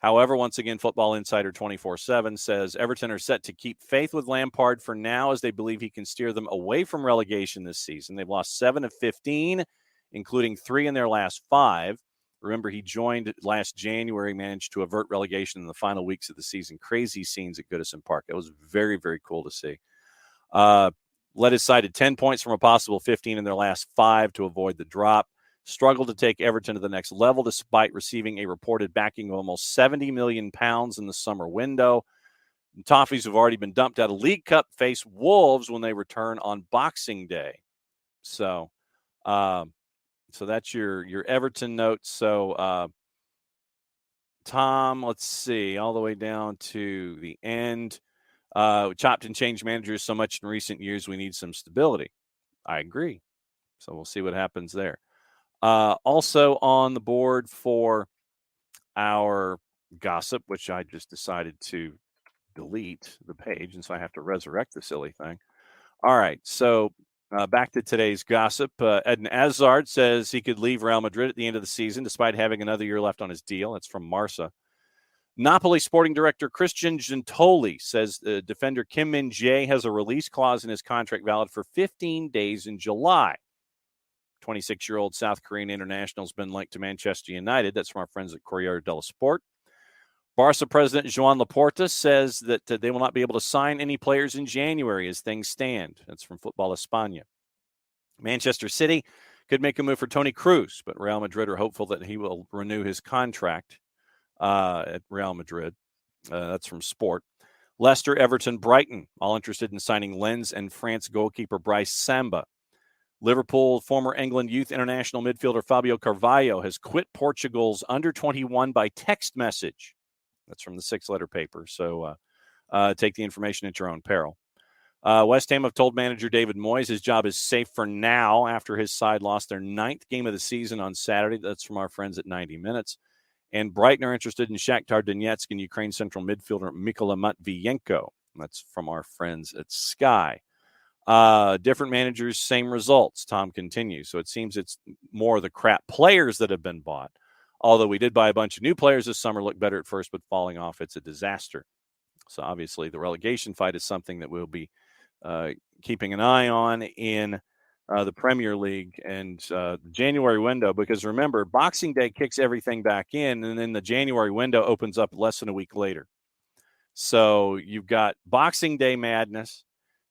However, once again, Football Insider 24/7 says Everton are set to keep faith with Lampard for now as they believe he can steer them away from relegation this season. They've lost 7 of 15, including 3 in their last 5. Remember, he joined last January, managed to avert relegation in the final weeks of the season. Crazy scenes at Goodison Park. It was very, very cool to see. Led his side to 10 points from a possible 15 in their last 5 to avoid the drop. Struggled to take Everton to the next level despite receiving a reported backing of almost £70 million in the summer window. The Toffees have already been dumped out of League Cup, face Wolves when they return on Boxing Day. So that's your Everton notes. So, Tom, let's see, all the way down to the end. Chopped and changed managers so much in recent years, we need some stability. I agree. So we'll see what happens there. Also on the board for our gossip, which I just decided to delete the page, and so I have to resurrect the silly thing. All right, so back to today's gossip. Eden Hazard says he could leave Real Madrid at the end of the season despite having another year left on his deal. That's from Marca. Napoli sporting director Christian Gentoli says defender Kim Min-jae has a release clause in his contract valid for 15 days in July. 26-year-old South Korean international has been linked to Manchester United. That's from our friends at Corriere dello Sport. Barca president Joan Laporta says that they will not be able to sign any players in January as things stand. That's from Football España. Manchester City could make a move for Toni Kroos, but Real Madrid are hopeful that he will renew his contract at Real Madrid. That's from Sport. Leicester, Everton, Brighton, all interested in signing Lens and France goalkeeper Bryce Samba. Liverpool former England youth international midfielder Fabio Carvalho has quit Portugal's under-21 by text message. That's from the 6-letter paper. So take the information at your own peril. West Ham have told manager David Moyes his job is safe for now after his side lost their 9th game of the season on Saturday. That's from our friends at 90 Minutes. And Brighton are interested in Shakhtar Donetsk and Ukraine central midfielder Mykola Matvienko. That's from our friends at Sky. Different managers, same results, Tom continues. So it seems it's more the crap players that have been bought. Although we did buy a bunch of new players this summer, look better at first, but falling off, it's a disaster. So obviously the relegation fight is something that we'll be keeping an eye on in the Premier League and the January window, because remember, Boxing Day kicks everything back in, and then the January window opens up less than a week later. So you've got Boxing Day madness.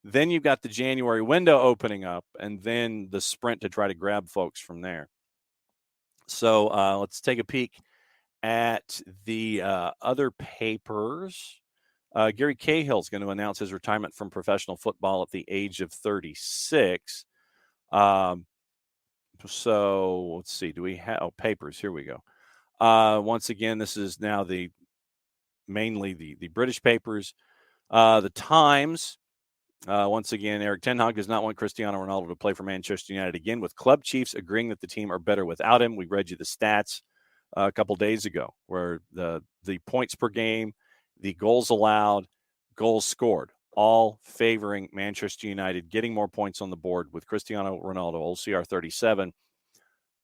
Then you've got the January window opening up, and then the sprint to try to grab folks from there. So let's take a peek at the other papers. Gary Cahill's going to announce his retirement from professional football at the age of 36. So let's see. Do we have papers? Here we go. Once again, this is now mainly the British papers. The Times. Once again, Eric Ten Hag does not want Cristiano Ronaldo to play for Manchester United again, with club chiefs agreeing that the team are better without him. We read you the stats a couple days ago, where the points per game, the goals allowed, goals scored, all favoring Manchester United getting more points on the board with Cristiano Ronaldo, OCR 37,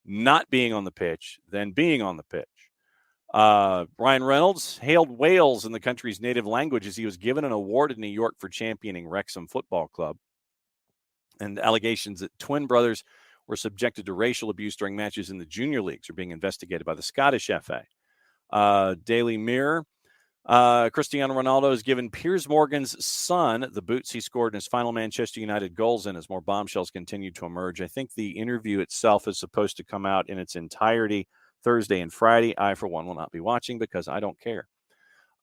not being on the pitch than being on the pitch. Ryan Reynolds hailed Wales in the country's native language as he was given an award in New York for championing Wrexham Football Club. And allegations that twin brothers were subjected to racial abuse during matches in the junior leagues are being investigated by the Scottish FA. Daily Mirror. Cristiano Ronaldo has given Piers Morgan's son the boots he scored in his final Manchester United goals in as more bombshells continue to emerge. I think the interview itself is supposed to come out in its entirety Thursday and Friday. I, for one, will not be watching because I don't care.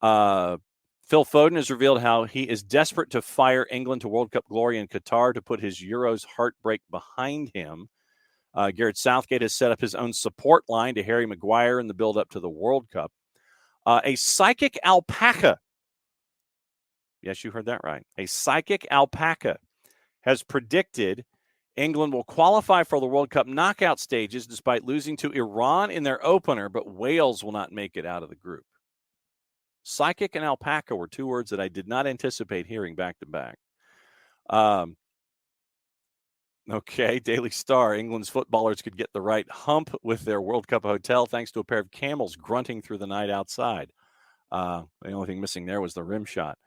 Phil Foden has revealed how he is desperate to fire England to World Cup glory in Qatar to put his Euros heartbreak behind him. Gareth Southgate has set up his own support line to Harry Maguire in the build-up to the World Cup. A psychic alpaca, yes, you heard that right, a psychic alpaca has predicted England will qualify for the World Cup knockout stages despite losing to Iran in their opener, but Wales will not make it out of the group. Psychic and alpaca were two words that I did not anticipate hearing back to back. Okay, Daily Star. England's footballers could get the right hump with their World Cup hotel thanks to a pair of camels grunting through the night outside. The only thing missing there was the rim shot.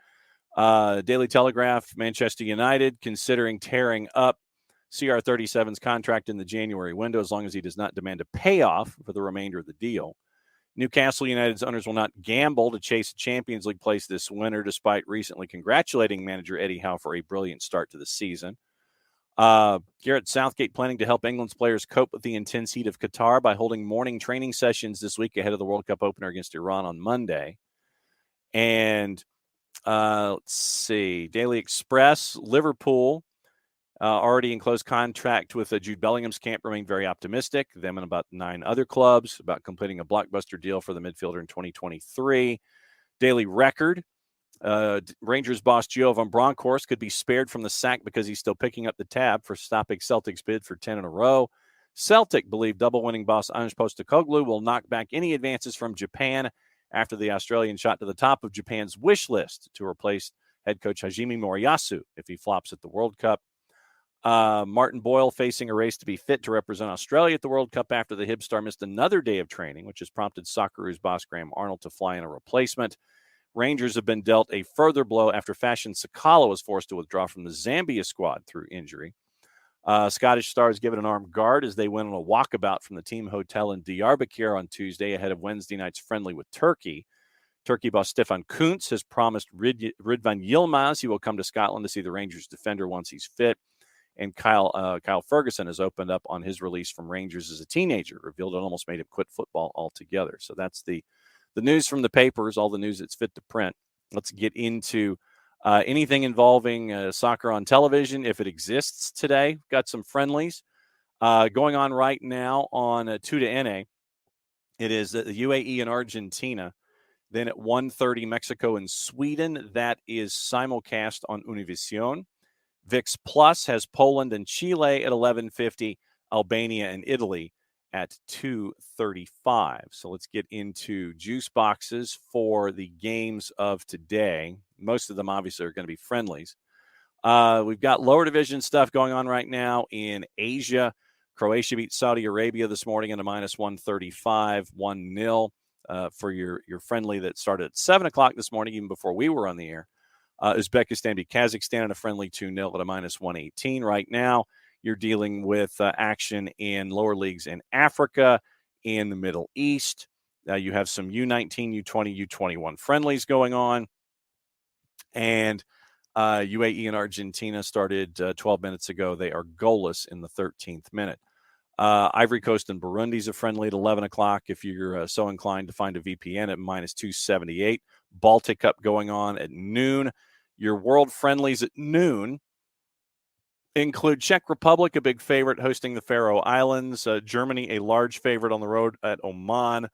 Daily Telegraph. Manchester United considering tearing up CR37's contract in the January window as long as he does not demand a payoff for the remainder of the deal. Newcastle United's owners will not gamble to chase a Champions League place this winter, despite recently congratulating manager Eddie Howe for a brilliant start to the season. Gareth Southgate planning to help England's players cope with the intense heat of Qatar by holding morning training sessions this week ahead of the World Cup opener against Iran on Monday. And let's see, Daily Express, Liverpool, already in close contact with Jude Bellingham's camp, remain very optimistic. Them and about 9 other clubs about completing a blockbuster deal for the midfielder in 2023. Daily Record. Rangers boss Gio van Bronckhorst could be spared from the sack because he's still picking up the tab for stopping Celtic's bid for 10 in a row. Celtic believe double-winning boss Ange Postecoglou will knock back any advances from Japan after the Australian shot to the top of Japan's wish list to replace head coach Hajime Moriyasu if he flops at the World Cup. Martin Boyle facing a race to be fit to represent Australia at the World Cup after the Hib star missed another day of training, which has prompted Socceroos boss Graham Arnold to fly in a replacement. Rangers have been dealt a further blow after Fashion Sakala was forced to withdraw from the Zambia squad through injury. Scottish Stars given an armed guard as they went on a walkabout from the team hotel in Diyarbakir on Tuesday ahead of Wednesday night's friendly with Turkey. Turkey boss Stefan Kuntz has promised Ridvan Yilmaz he will come to Scotland to see the Rangers defender once he's fit. And Kyle Ferguson has opened up on his release from Rangers as a teenager, revealed it almost made him quit football altogether. So that's the news from the papers, all the news that's fit to print. Let's get into anything involving soccer on television, if it exists today. We've got some friendlies going on right now on 2 to NA. It is the UAE and Argentina. Then at 1:30, Mexico and Sweden. That is simulcast on Univision. VIX Plus has Poland and Chile at 11:50, Albania and Italy at 2:35. So let's get into juice boxes for the games of today. Most of them obviously are going to be friendlies. We've got lower division stuff going on right now in Asia. Croatia beat Saudi Arabia this morning at a -135, 1-0 for your friendly that started at 7 o'clock this morning, even before we were on the air. Uzbekistan beat Kazakhstan in a friendly 2-0 at a -118. Right now, you're dealing with action in lower leagues in Africa, in the Middle East. You have some U19, U20, U21 friendlies going on. And UAE and Argentina started 12 minutes ago. They are goalless in the 13th minute. Ivory Coast and Burundi's a friendly at 11 o'clock if you're so inclined to find a VPN at -278. Baltic Cup going on at noon. Your world friendlies at noon include Czech Republic, a big favorite, hosting the Faroe Islands. Germany, a large favorite on the road at Oman.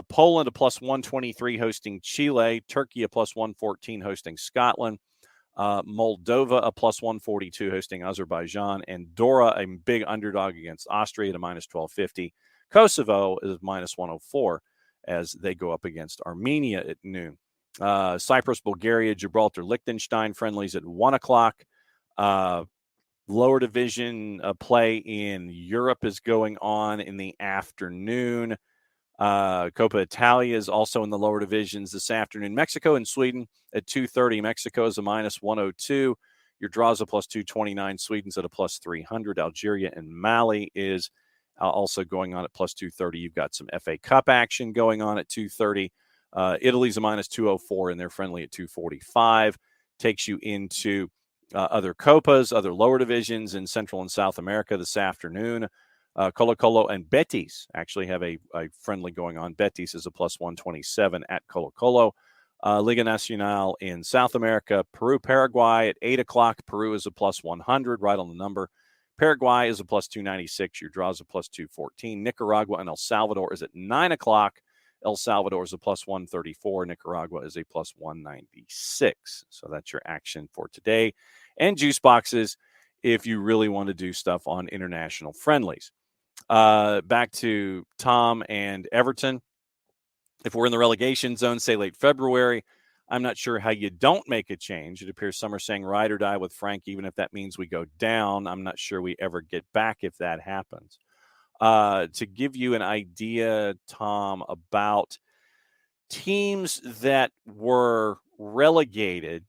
Poland, a +123 hosting Chile. Turkey, a +114 hosting Scotland. Moldova, a +142 hosting Azerbaijan. Andorra, a big underdog against Austria at a -1250. Kosovo is -104 as they go up against Armenia at noon. Cyprus, Bulgaria, Gibraltar, Liechtenstein friendlies at 1 o'clock. Lower division play in Europe is going on in the afternoon. Coppa Italia is also in the lower divisions this afternoon. Mexico and Sweden at 2:30. Mexico is a -102. Your draws a +229. Sweden's at a +300. Algeria and Mali is also going on at +230. You've got some FA Cup action going on at 2:30. Italy's a -204 and they're friendly at 245. Takes you into other Copas, other lower divisions in Central and South America this afternoon. Colo Colo and Betis actually have a friendly going on. Betis is a plus 127 at Colo Colo. Liga Nacional in South America, Peru, Paraguay at 8 o'clock. Peru is a plus 100, right on the number. Paraguay is a plus 296. Your draw is a plus 214. Nicaragua and El Salvador is at 9 o'clock. El Salvador is a plus 134. Nicaragua is a plus 196. So that's your action for today. And juice boxes if you really want to do stuff on international friendlies. Back to Tom and Everton. If we're in the relegation zone, say late February, I'm not sure how you don't make a change. It appears some are saying ride or die with Frank, even if that means we go down. I'm not sure we ever get back if that happens. To give you an idea, Tom, about teams that were relegated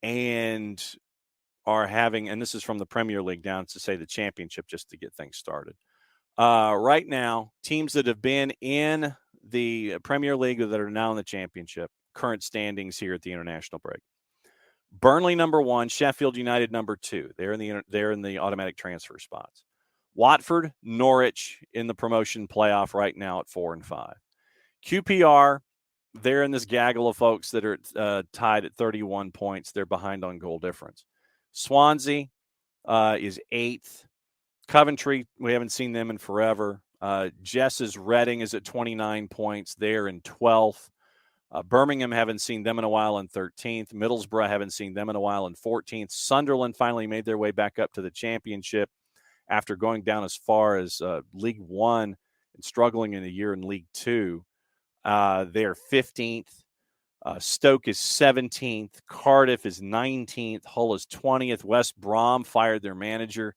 and are having, and this is from the Premier League down to say the championship, just to get things started. Right now, teams that have been in the Premier League that are now in the championship, current standings here at the international break. Burnley number 1, Sheffield United number 2. They're in the automatic transfer spots. Watford, Norwich in the promotion playoff right now at 4 and 5. QPR, they're in this gaggle of folks that are tied at 31 points. They're behind on goal difference. Swansea is 8th. Coventry, we haven't seen them in forever. Jess's Reading is at 29 points. They're in 12th. Birmingham, haven't seen them in a while, in 13th. Middlesbrough, haven't seen them in a while, in 14th. Sunderland finally made their way back up to the championship after going down as far as League One and struggling in a year in League Two. They're 15th. Stoke is 17th. Cardiff is 19th. Hull is 20th. West Brom fired their manager,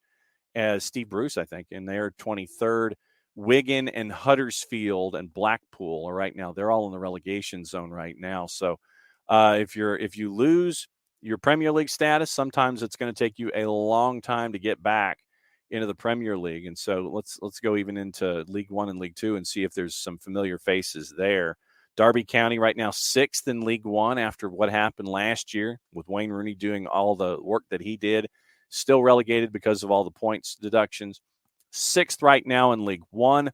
as Steve Bruce, I think, and they're 23rd. Wigan and Huddersfield and Blackpool are right now. They're all in the relegation zone right now. So if you lose your Premier League status, sometimes it's going to take you a long time to get back into the Premier League. And so let's go even into League One and League Two and see if there's some familiar faces there. Derby County right now 6th in League One after what happened last year with Wayne Rooney doing all the work that he did. Still relegated because of all the points deductions. 6th right now in League One.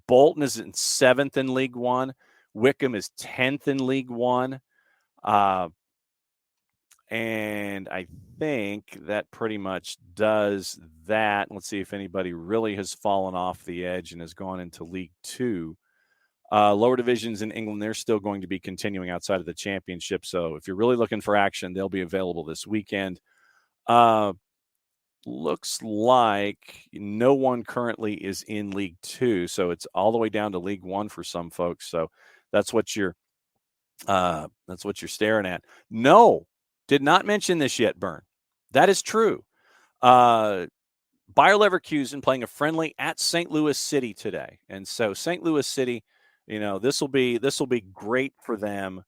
Bolton is in 7th in League One. Wickham is 10th in League One. And I think that pretty much does that. Let's see if anybody really has fallen off the edge and has gone into League Two. Lower divisions in England, they're still going to be continuing outside of the championship. So if you're really looking for action, they'll be available this weekend. Looks like no one currently is in League Two, so it's all the way down to League One for some folks. So that's what you're staring at. No, did not mention this yet, Bern. That is true. Bayer Leverkusen playing a friendly at St. Louis City today, and so St. Louis City, this will be great for them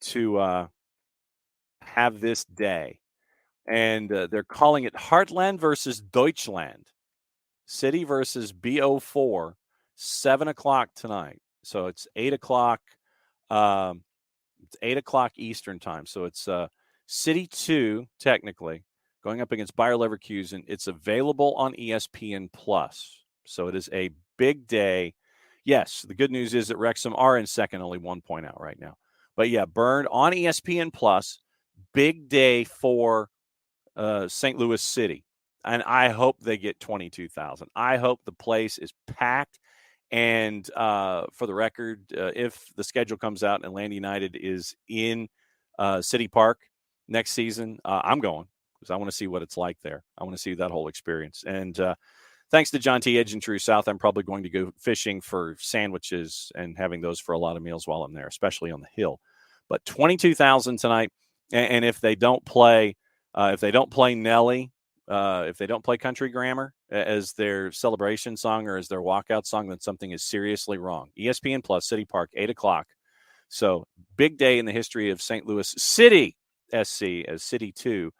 to have this day. And they're calling it Heartland versus Deutschland. City versus BO4, 7 o'clock tonight. So it's 8 o'clock. It's 8 o'clock Eastern time. So it's City 2, technically, going up against Bayer Leverkusen. It's available on ESPN Plus. So it is a big day. Yes, the good news is that Wrexham are in second, only 1 point out right now. But yeah, Burned on ESPN Plus. Big day for St. Louis City, and I hope they get 22,000. I hope the place is packed. And for the record, if the schedule comes out and Atlanta United is in City Park next season, I'm going because I want to see what it's like there. I want to see that whole experience. And thanks to John T. Edge and True South, I'm probably going to go fishing for sandwiches and having those for a lot of meals while I'm there, especially on the hill. But 22,000 tonight, and if they don't play. If they don't play Nelly, if they don't play Country Grammar as their celebration song or as their walkout song, then something is seriously wrong. ESPN Plus, City Park, 8 o'clock. So big day in the history of St. Louis City SC as City 2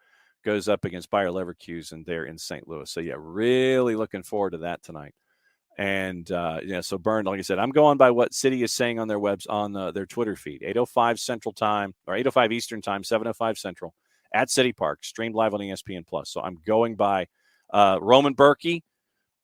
goes up against Bayer Leverkusen there in St. Louis. So, yeah, really looking forward to that tonight. And, so Burned, like I said, I'm going by what City is saying on their their Twitter feed, 8:05 Central Time or 8:05 Eastern Time, 7:05 Central. At City Park, streamed live on ESPN Plus. So I'm going by Roman Berkey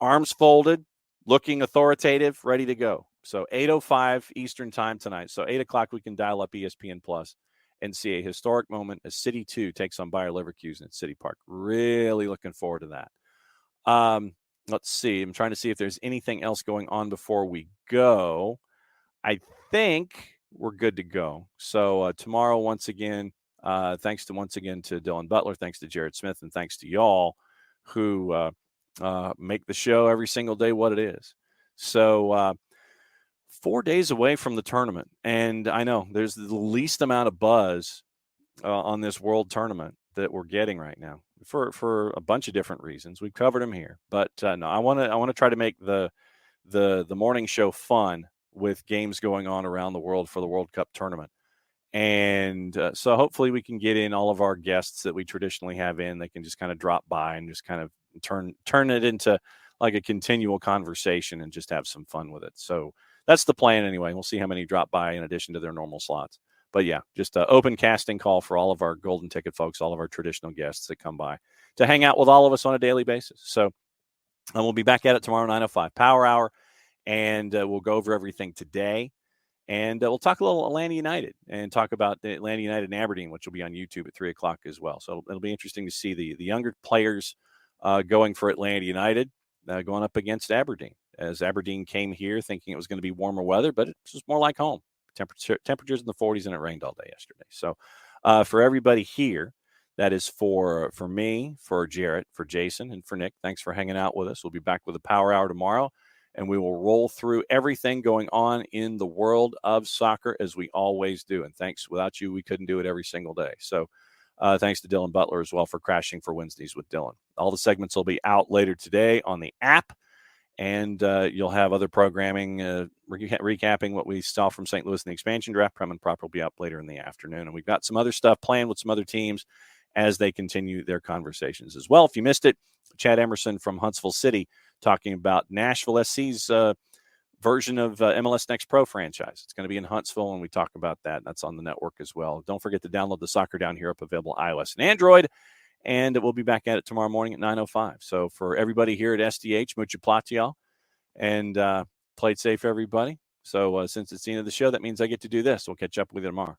arms folded, looking authoritative, ready to go. So 8:05 Eastern time tonight. So 8 o'clock, we can dial up ESPN Plus and see a historic moment as City 2 takes on Bayer Leverkusen at City Park. Really looking forward to that. Let's see. I'm trying to see if there's anything else going on before we go. I think we're good to go. So tomorrow, once again, thanks to Dylan Butler, thanks to Jared Smith, and thanks to y'all who make the show every single day what it is. So 4 days away from the tournament, and I know there's the least amount of buzz on this world tournament that we're getting right now for a bunch of different reasons. We've covered them here, but no, I want to try to make the morning show fun with games going on around the world for the World Cup tournament. And so hopefully we can get in all of our guests that we traditionally have in. They can just kind of drop by and just kind of turn it into like a continual conversation and just have some fun with it. So that's the plan anyway. We'll see how many drop by in addition to their normal slots. But yeah, just an open casting call for all of our golden ticket folks, all of our traditional guests that come by to hang out with all of us on a daily basis. So we'll be back at it tomorrow, 9:05 Power Hour. And we'll go over everything today. And we'll talk a little Atlanta United and talk about the Atlanta United and Aberdeen, which will be on YouTube at 3 o'clock as well. So it'll be interesting to see the younger players going for Atlanta United, going up against Aberdeen, as Aberdeen came here thinking it was going to be warmer weather, but it's just more like home. Temperatures in the 40s, and it rained all day yesterday. So for everybody here, that is for me, for Jarrett, for Jason, and for Nick. Thanks for hanging out with us. We'll be back with a Power Hour tomorrow, and we will roll through everything going on in the world of soccer as we always do. And thanks. Without you, we couldn't do it every single day. So thanks to Dylan Butler as well for crashing for Wednesdays with Dylan. All the segments will be out later today on the app, and you'll have other programming recapping what we saw from St. Louis in the expansion draft. Prim and Proper will be up later in the afternoon. And we've got some other stuff planned with some other teams as they continue their conversations as well. If you missed it, Chad Emerson from Huntsville City talking about Nashville SC's version of MLS Next Pro franchise. It's going to be in Huntsville, and we talk about that. That's on the network as well. Don't forget to download the Soccer Down Here app, available iOS and Android, and we'll be back at it tomorrow morning at 9:05. So for everybody here at SDH, mucho platial, and play it safe, everybody. So since it's the end of the show, that means I get to do this. We'll catch up with you tomorrow.